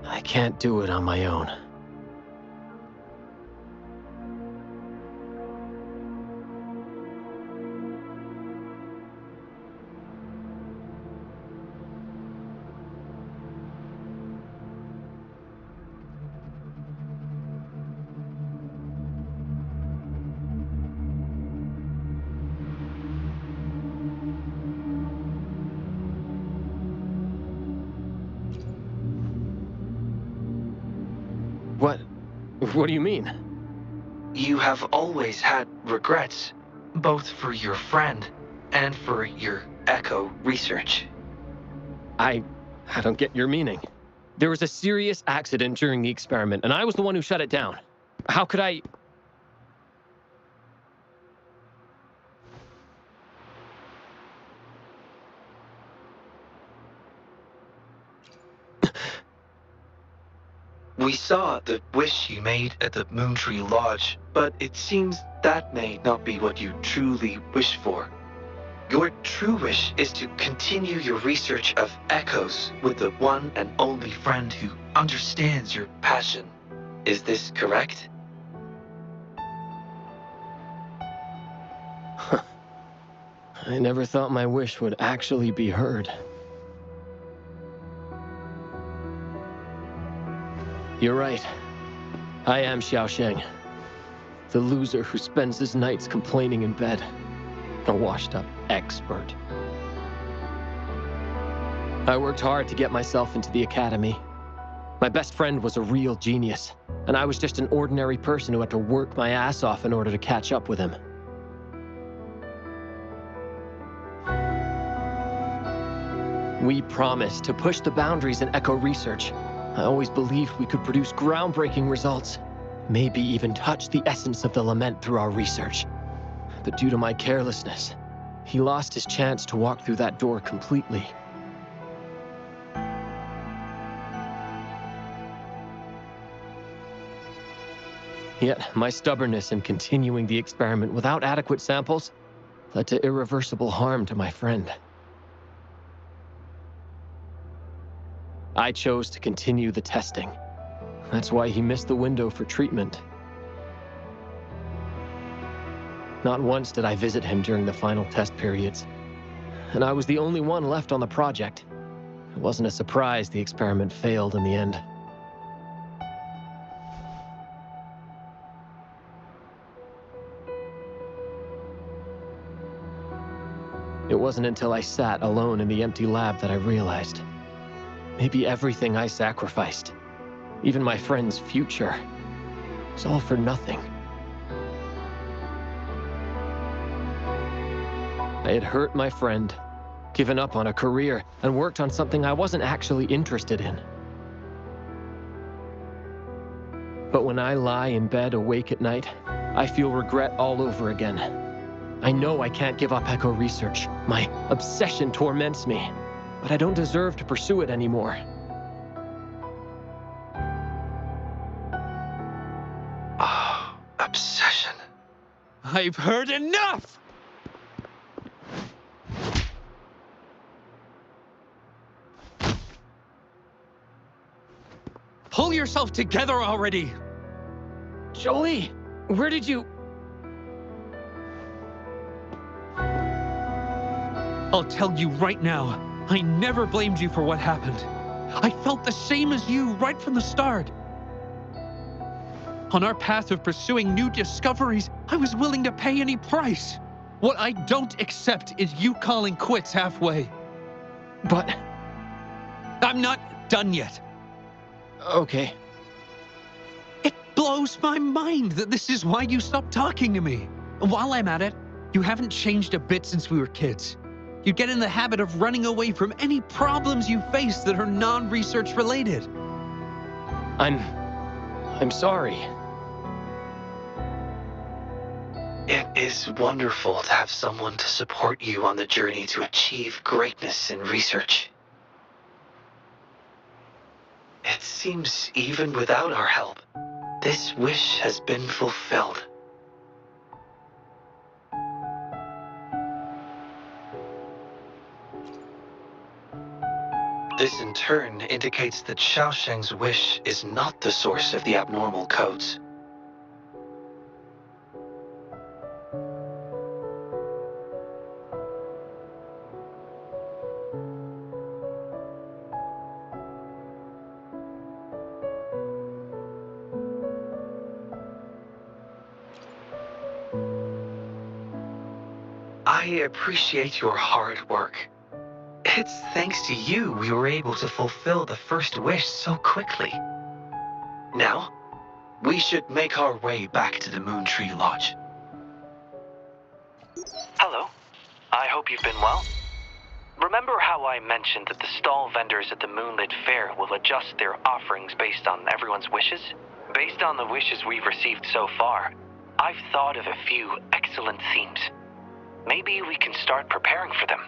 I can't do it on my own. What do you mean? You have always had regrets, both for your friend and for your echo research. I don't get your meaning. There was a serious accident during the experiment, and I was the one who shut it down. How could I... We saw the wish you made at the Moontree Lodge, but it seems that may not be what you truly wish for. Your true wish is to continue your research of echoes with the one and only friend who understands your passion. Is this correct? I never thought my wish would actually be heard. You're right. I am Xiaosheng, the loser who spends his nights complaining in bed. A washed-up expert. I worked hard to get myself into the academy. My best friend was a real genius, and I was just an ordinary person who had to work my ass off in order to catch up with him. We promised to push the boundaries in echo research. I always believed we could produce groundbreaking results, maybe even touch the essence of the lament through our research. But due to my carelessness, he lost his chance to walk through that door completely. Yet, my stubbornness in continuing the experiment without adequate samples led to irreversible harm to my friend. I chose to continue the testing. That's why he missed the window for treatment. Not once did I visit him during the final test periods, and I was the only one left on the project. It wasn't a surprise the experiment failed in the end. It wasn't until I sat alone in the empty lab that I realized. Maybe everything I sacrificed, even my friend's future, was all for nothing. I had hurt my friend, given up on a career, and worked on something I wasn't actually interested in. But when I lie in bed awake at night, I feel regret all over again. I know I can't give up echo research. My obsession torments me, but I don't deserve to pursue it anymore. Oh, obsession. I've heard enough! Pull yourself together already! Jolie, where did you... I'll tell you right now, I never blamed you for what happened. I felt the same as you right from the start. On our path of pursuing new discoveries, I was willing to pay any price. What I don't accept is you calling quits halfway. But... I'm not done yet. Okay. It blows my mind that this is why you stopped talking to me. While I'm at it, you haven't changed a bit since we were kids. You get in the habit of running away from any problems you face that are non-research related. I'm sorry. It is wonderful to have someone to support you on the journey to achieve greatness in research. It seems even without our help, this wish has been fulfilled. This in turn indicates that Xiaosheng's wish is not the source of the abnormal codes. I appreciate your hard work. It's thanks to you we were able to fulfill the first wish so quickly. Now, we should make our way back to the Moon Tree Lodge. Hello. I hope you've been well. Remember how I mentioned that the stall vendors at the Moonlit Fair will adjust their offerings based on everyone's wishes? Based on the wishes we've received so far, I've thought of a few excellent themes. Maybe we can start preparing for them.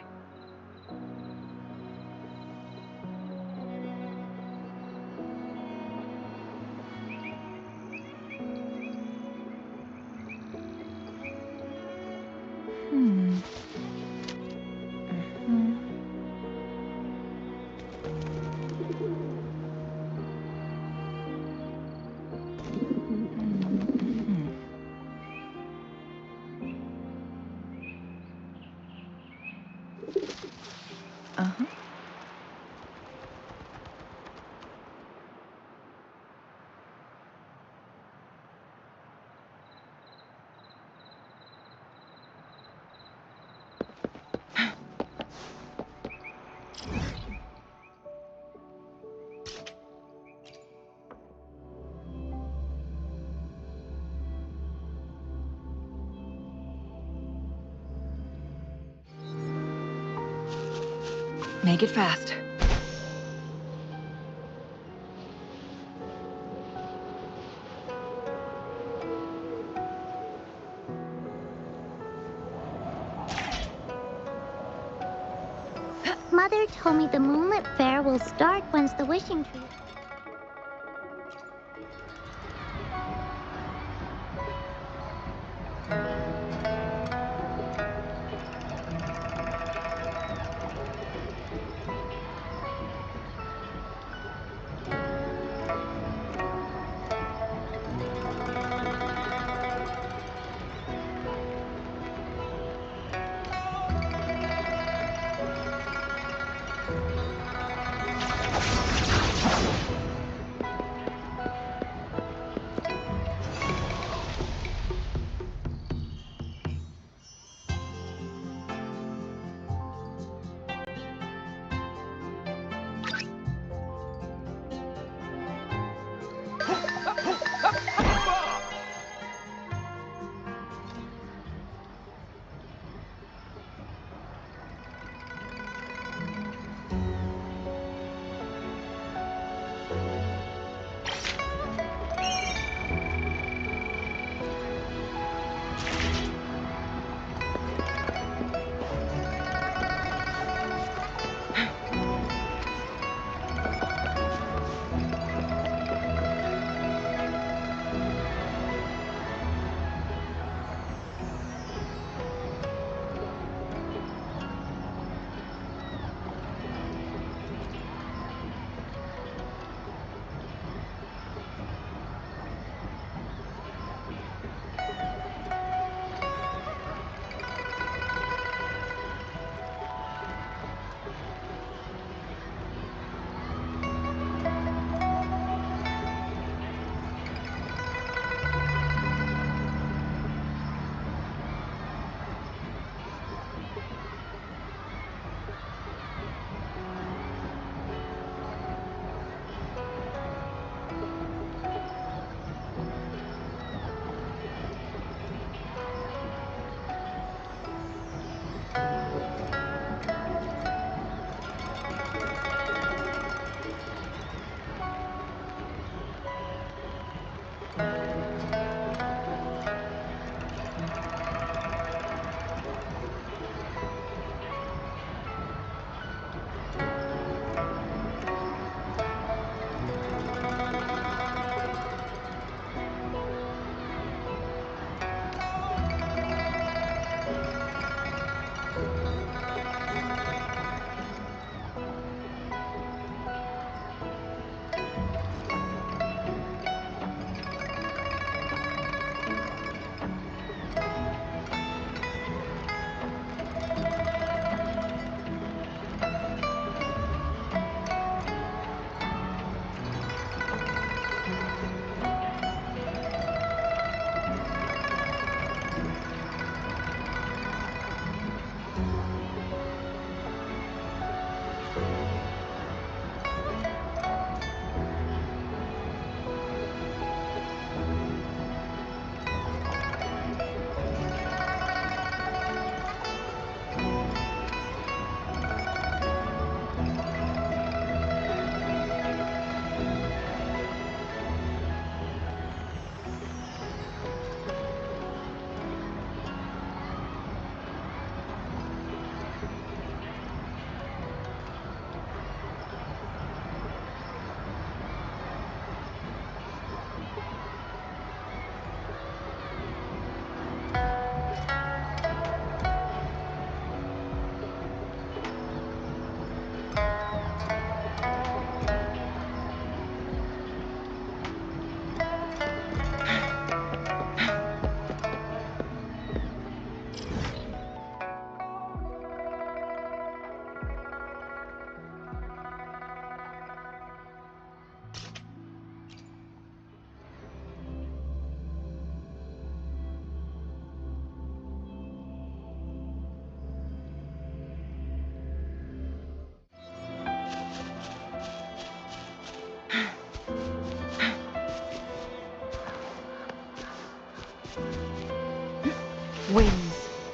Make it fast. Mother told me the Moonlit Fair will start once the wishing tree...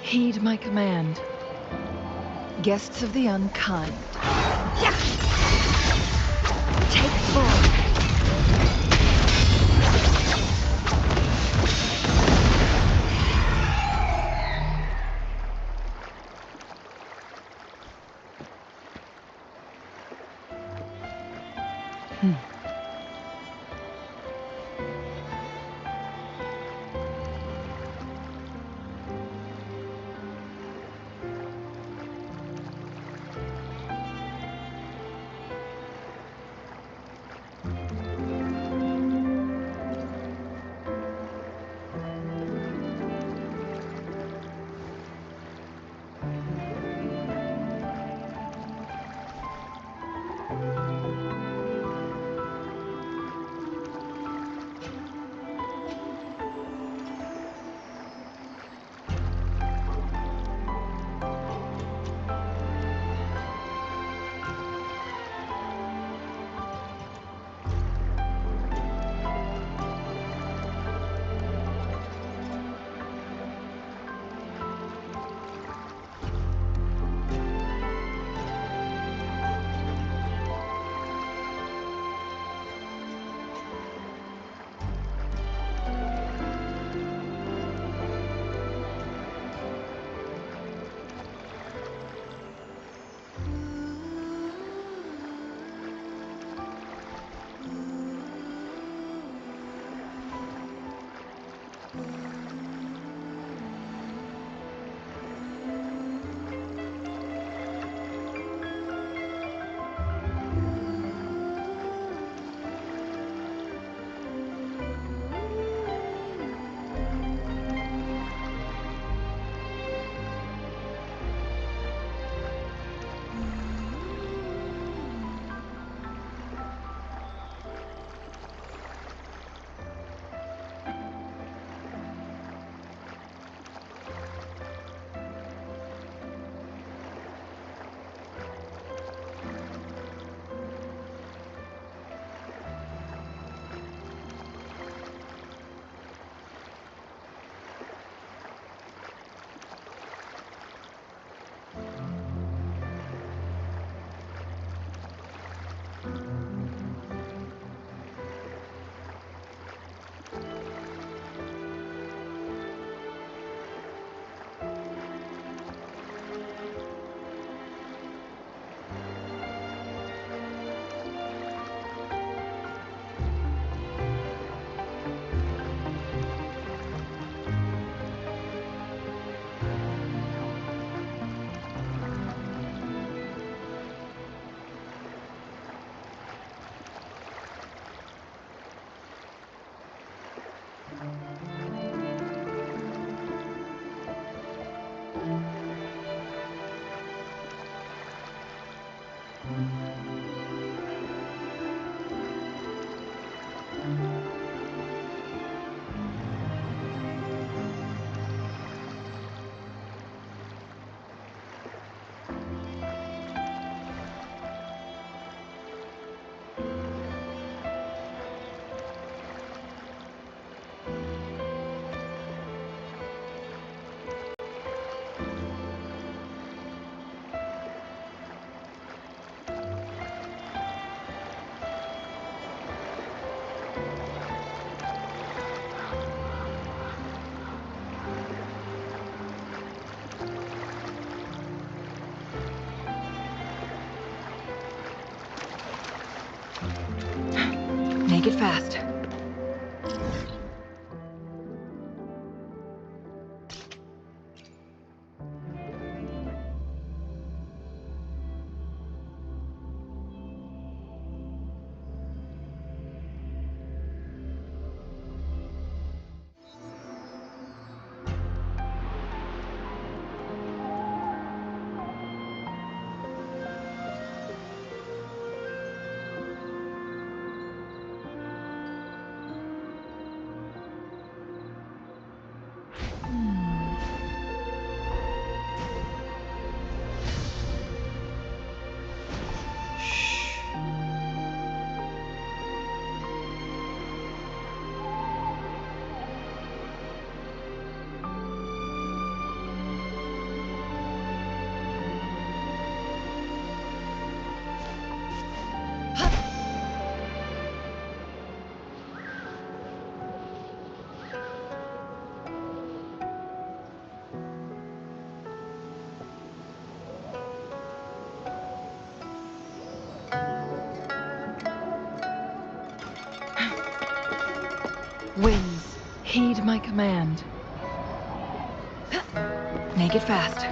Heed my command. Guests of the unkind. Take full. Make it fast. Winds, heed my command. Make it fast.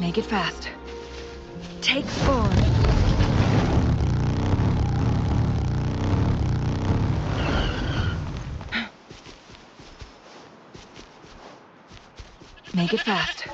Make it fast. Take 4. Make it fast.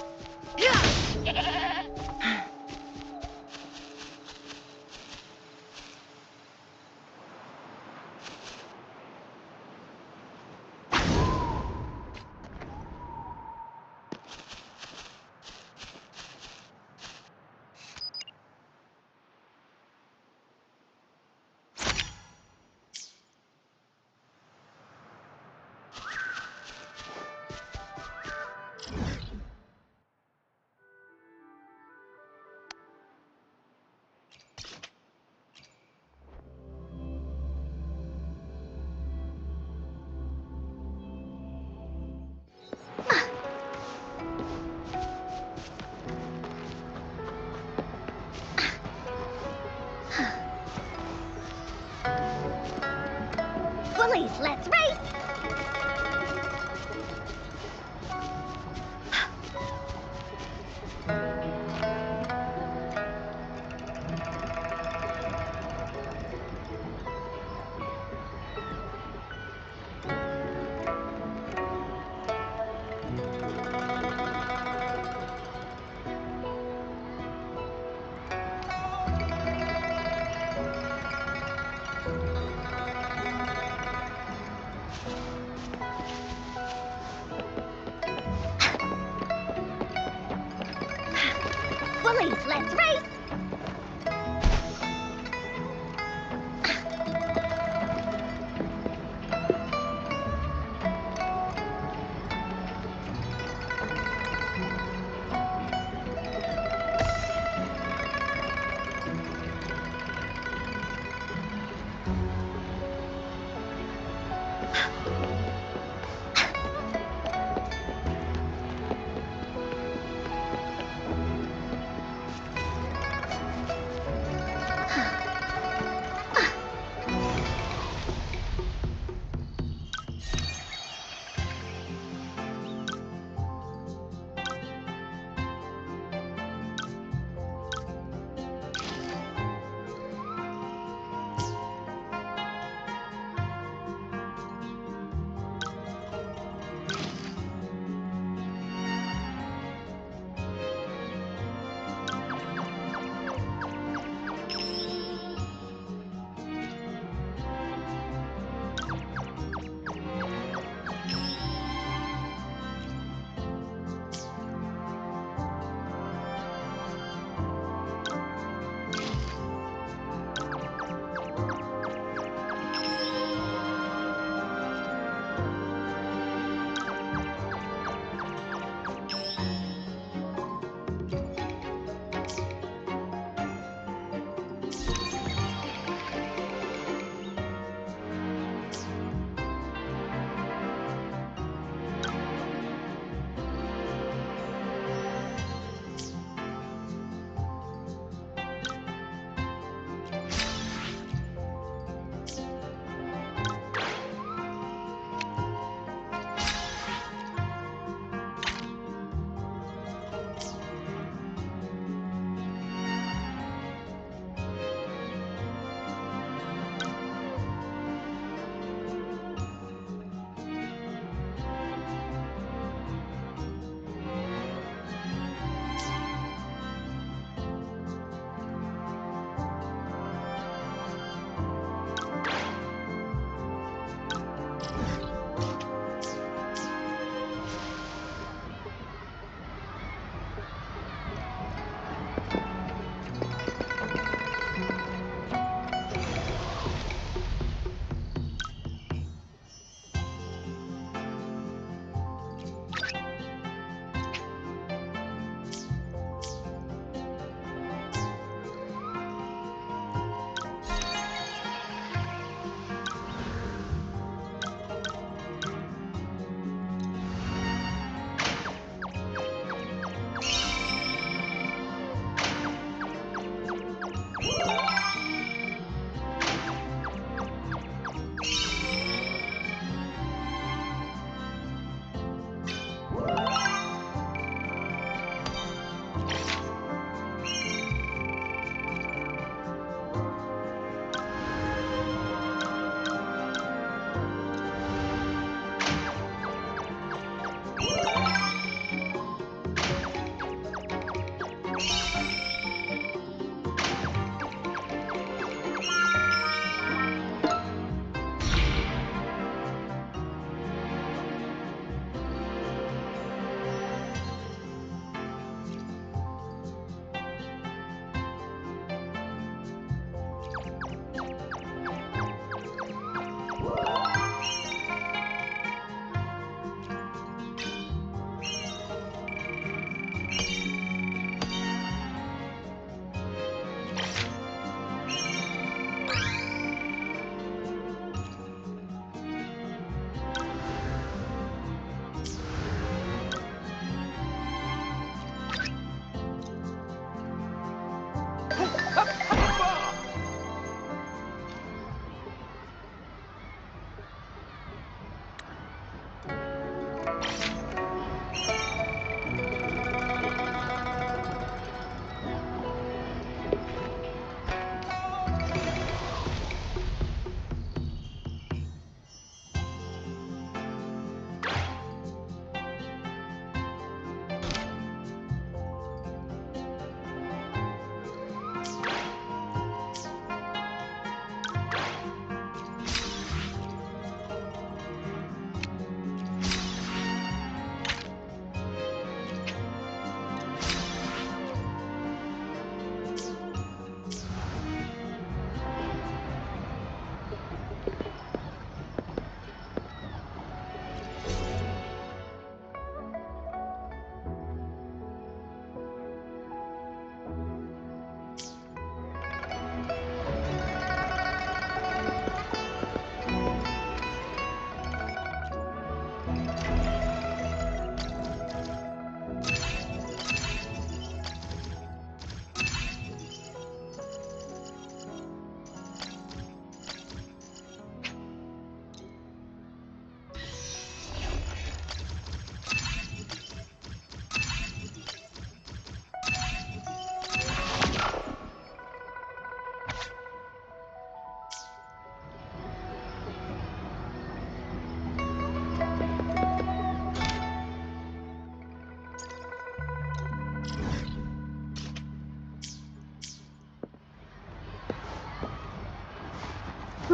Bullies, let's race! Bullies, let's race!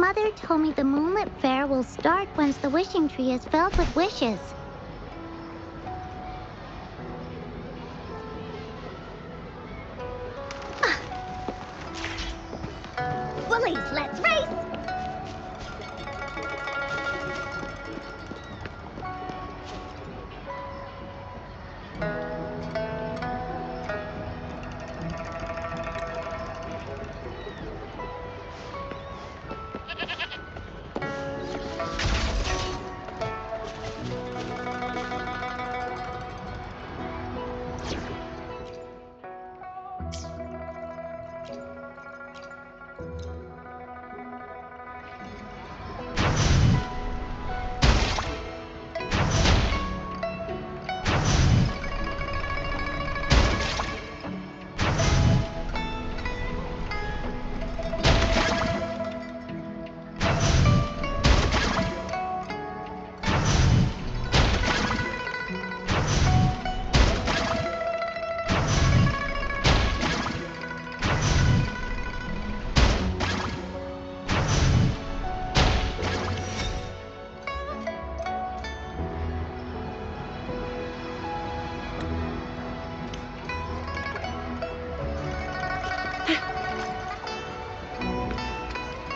Mother told me the Moonlit Fair will start once the wishing tree is filled with wishes. Woolies, let's race!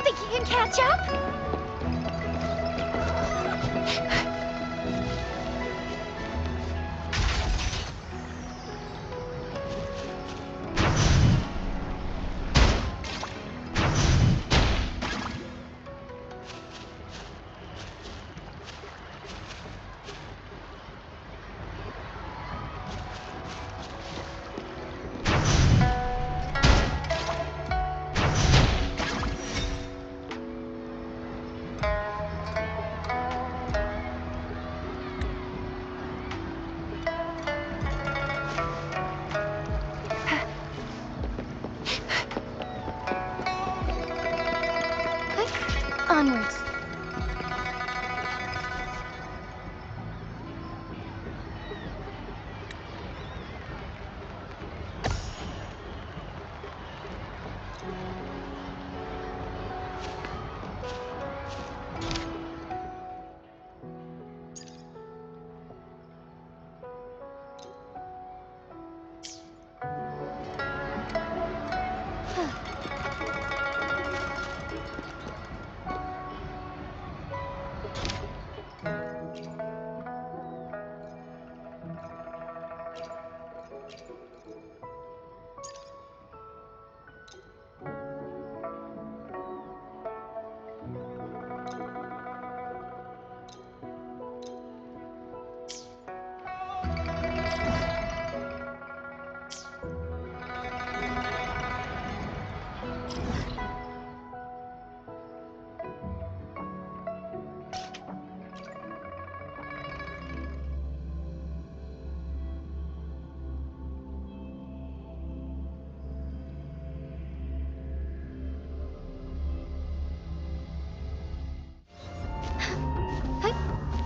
Think you can catch up? Onwards.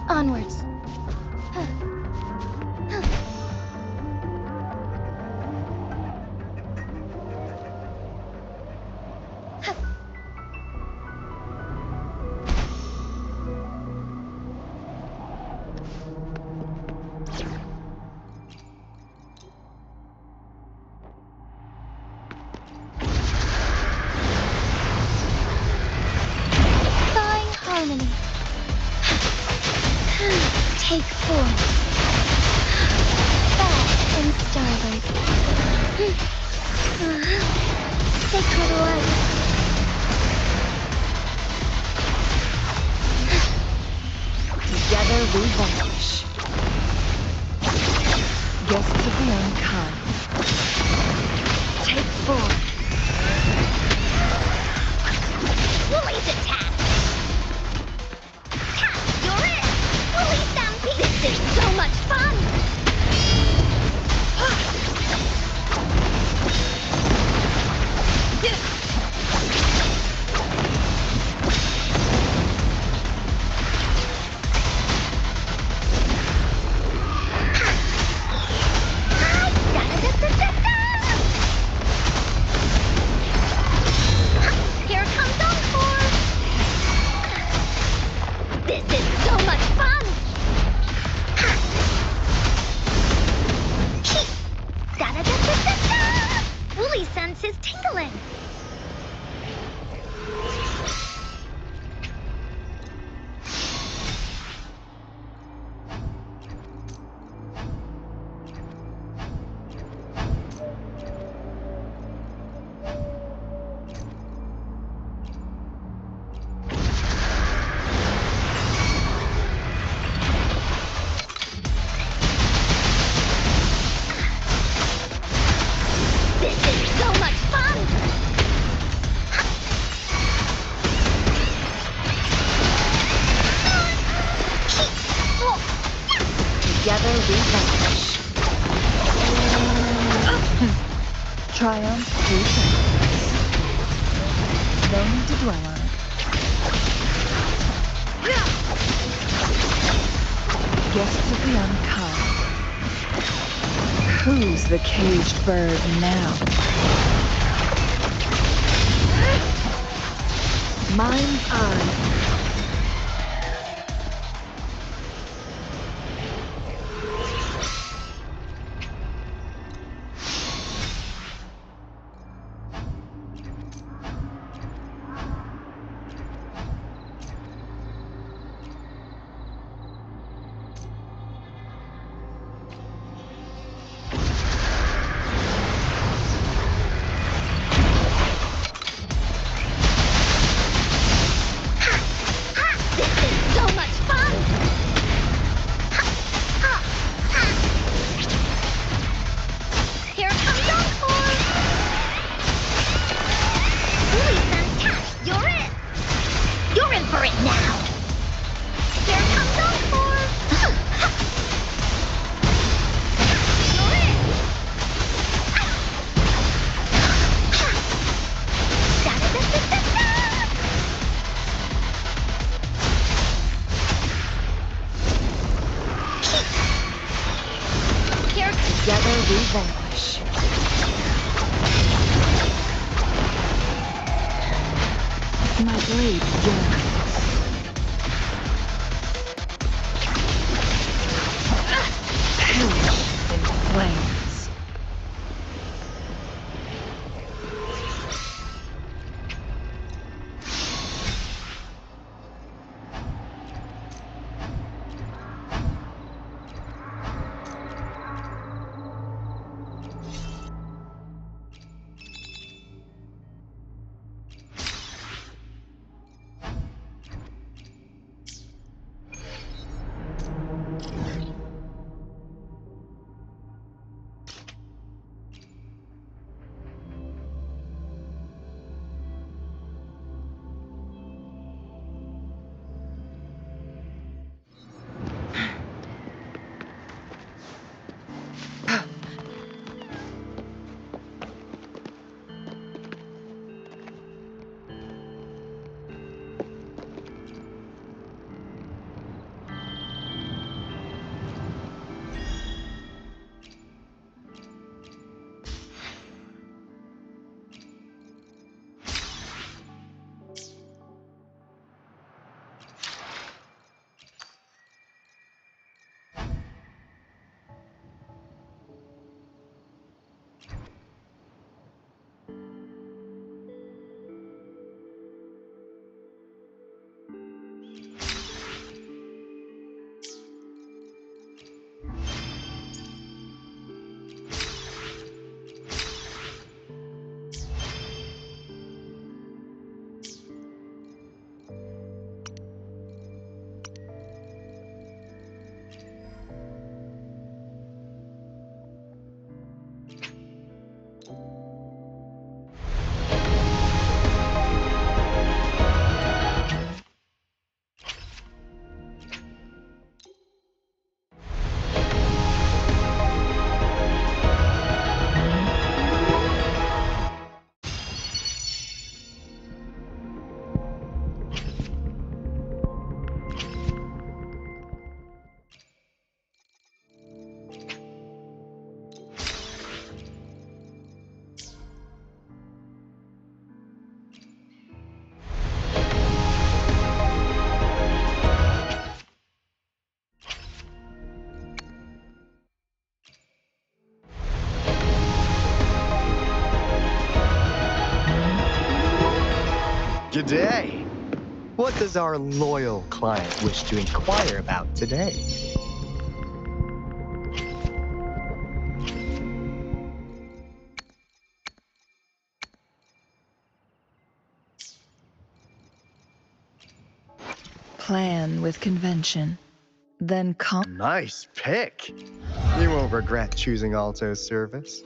Onwards. Thawing harmony. Take form. Bask in starlight. Sacred light. Together we vanquish. Guests of the unkind. Take form. Woolies attack! You're it! Woolly Stampede! This is so much fun! Woolly sense is tingling. Together we vanish. Triumph through sacrifice. No need to dwell on it. Guests of the unkind. Who's the caged bird now? Mind's eye. Together we vanish. My blade yearns. Perish in flames. G'day. What does our loyal client wish to inquire about today? Plan with convention, then Nice pick. You won't regret choosing Alto's service.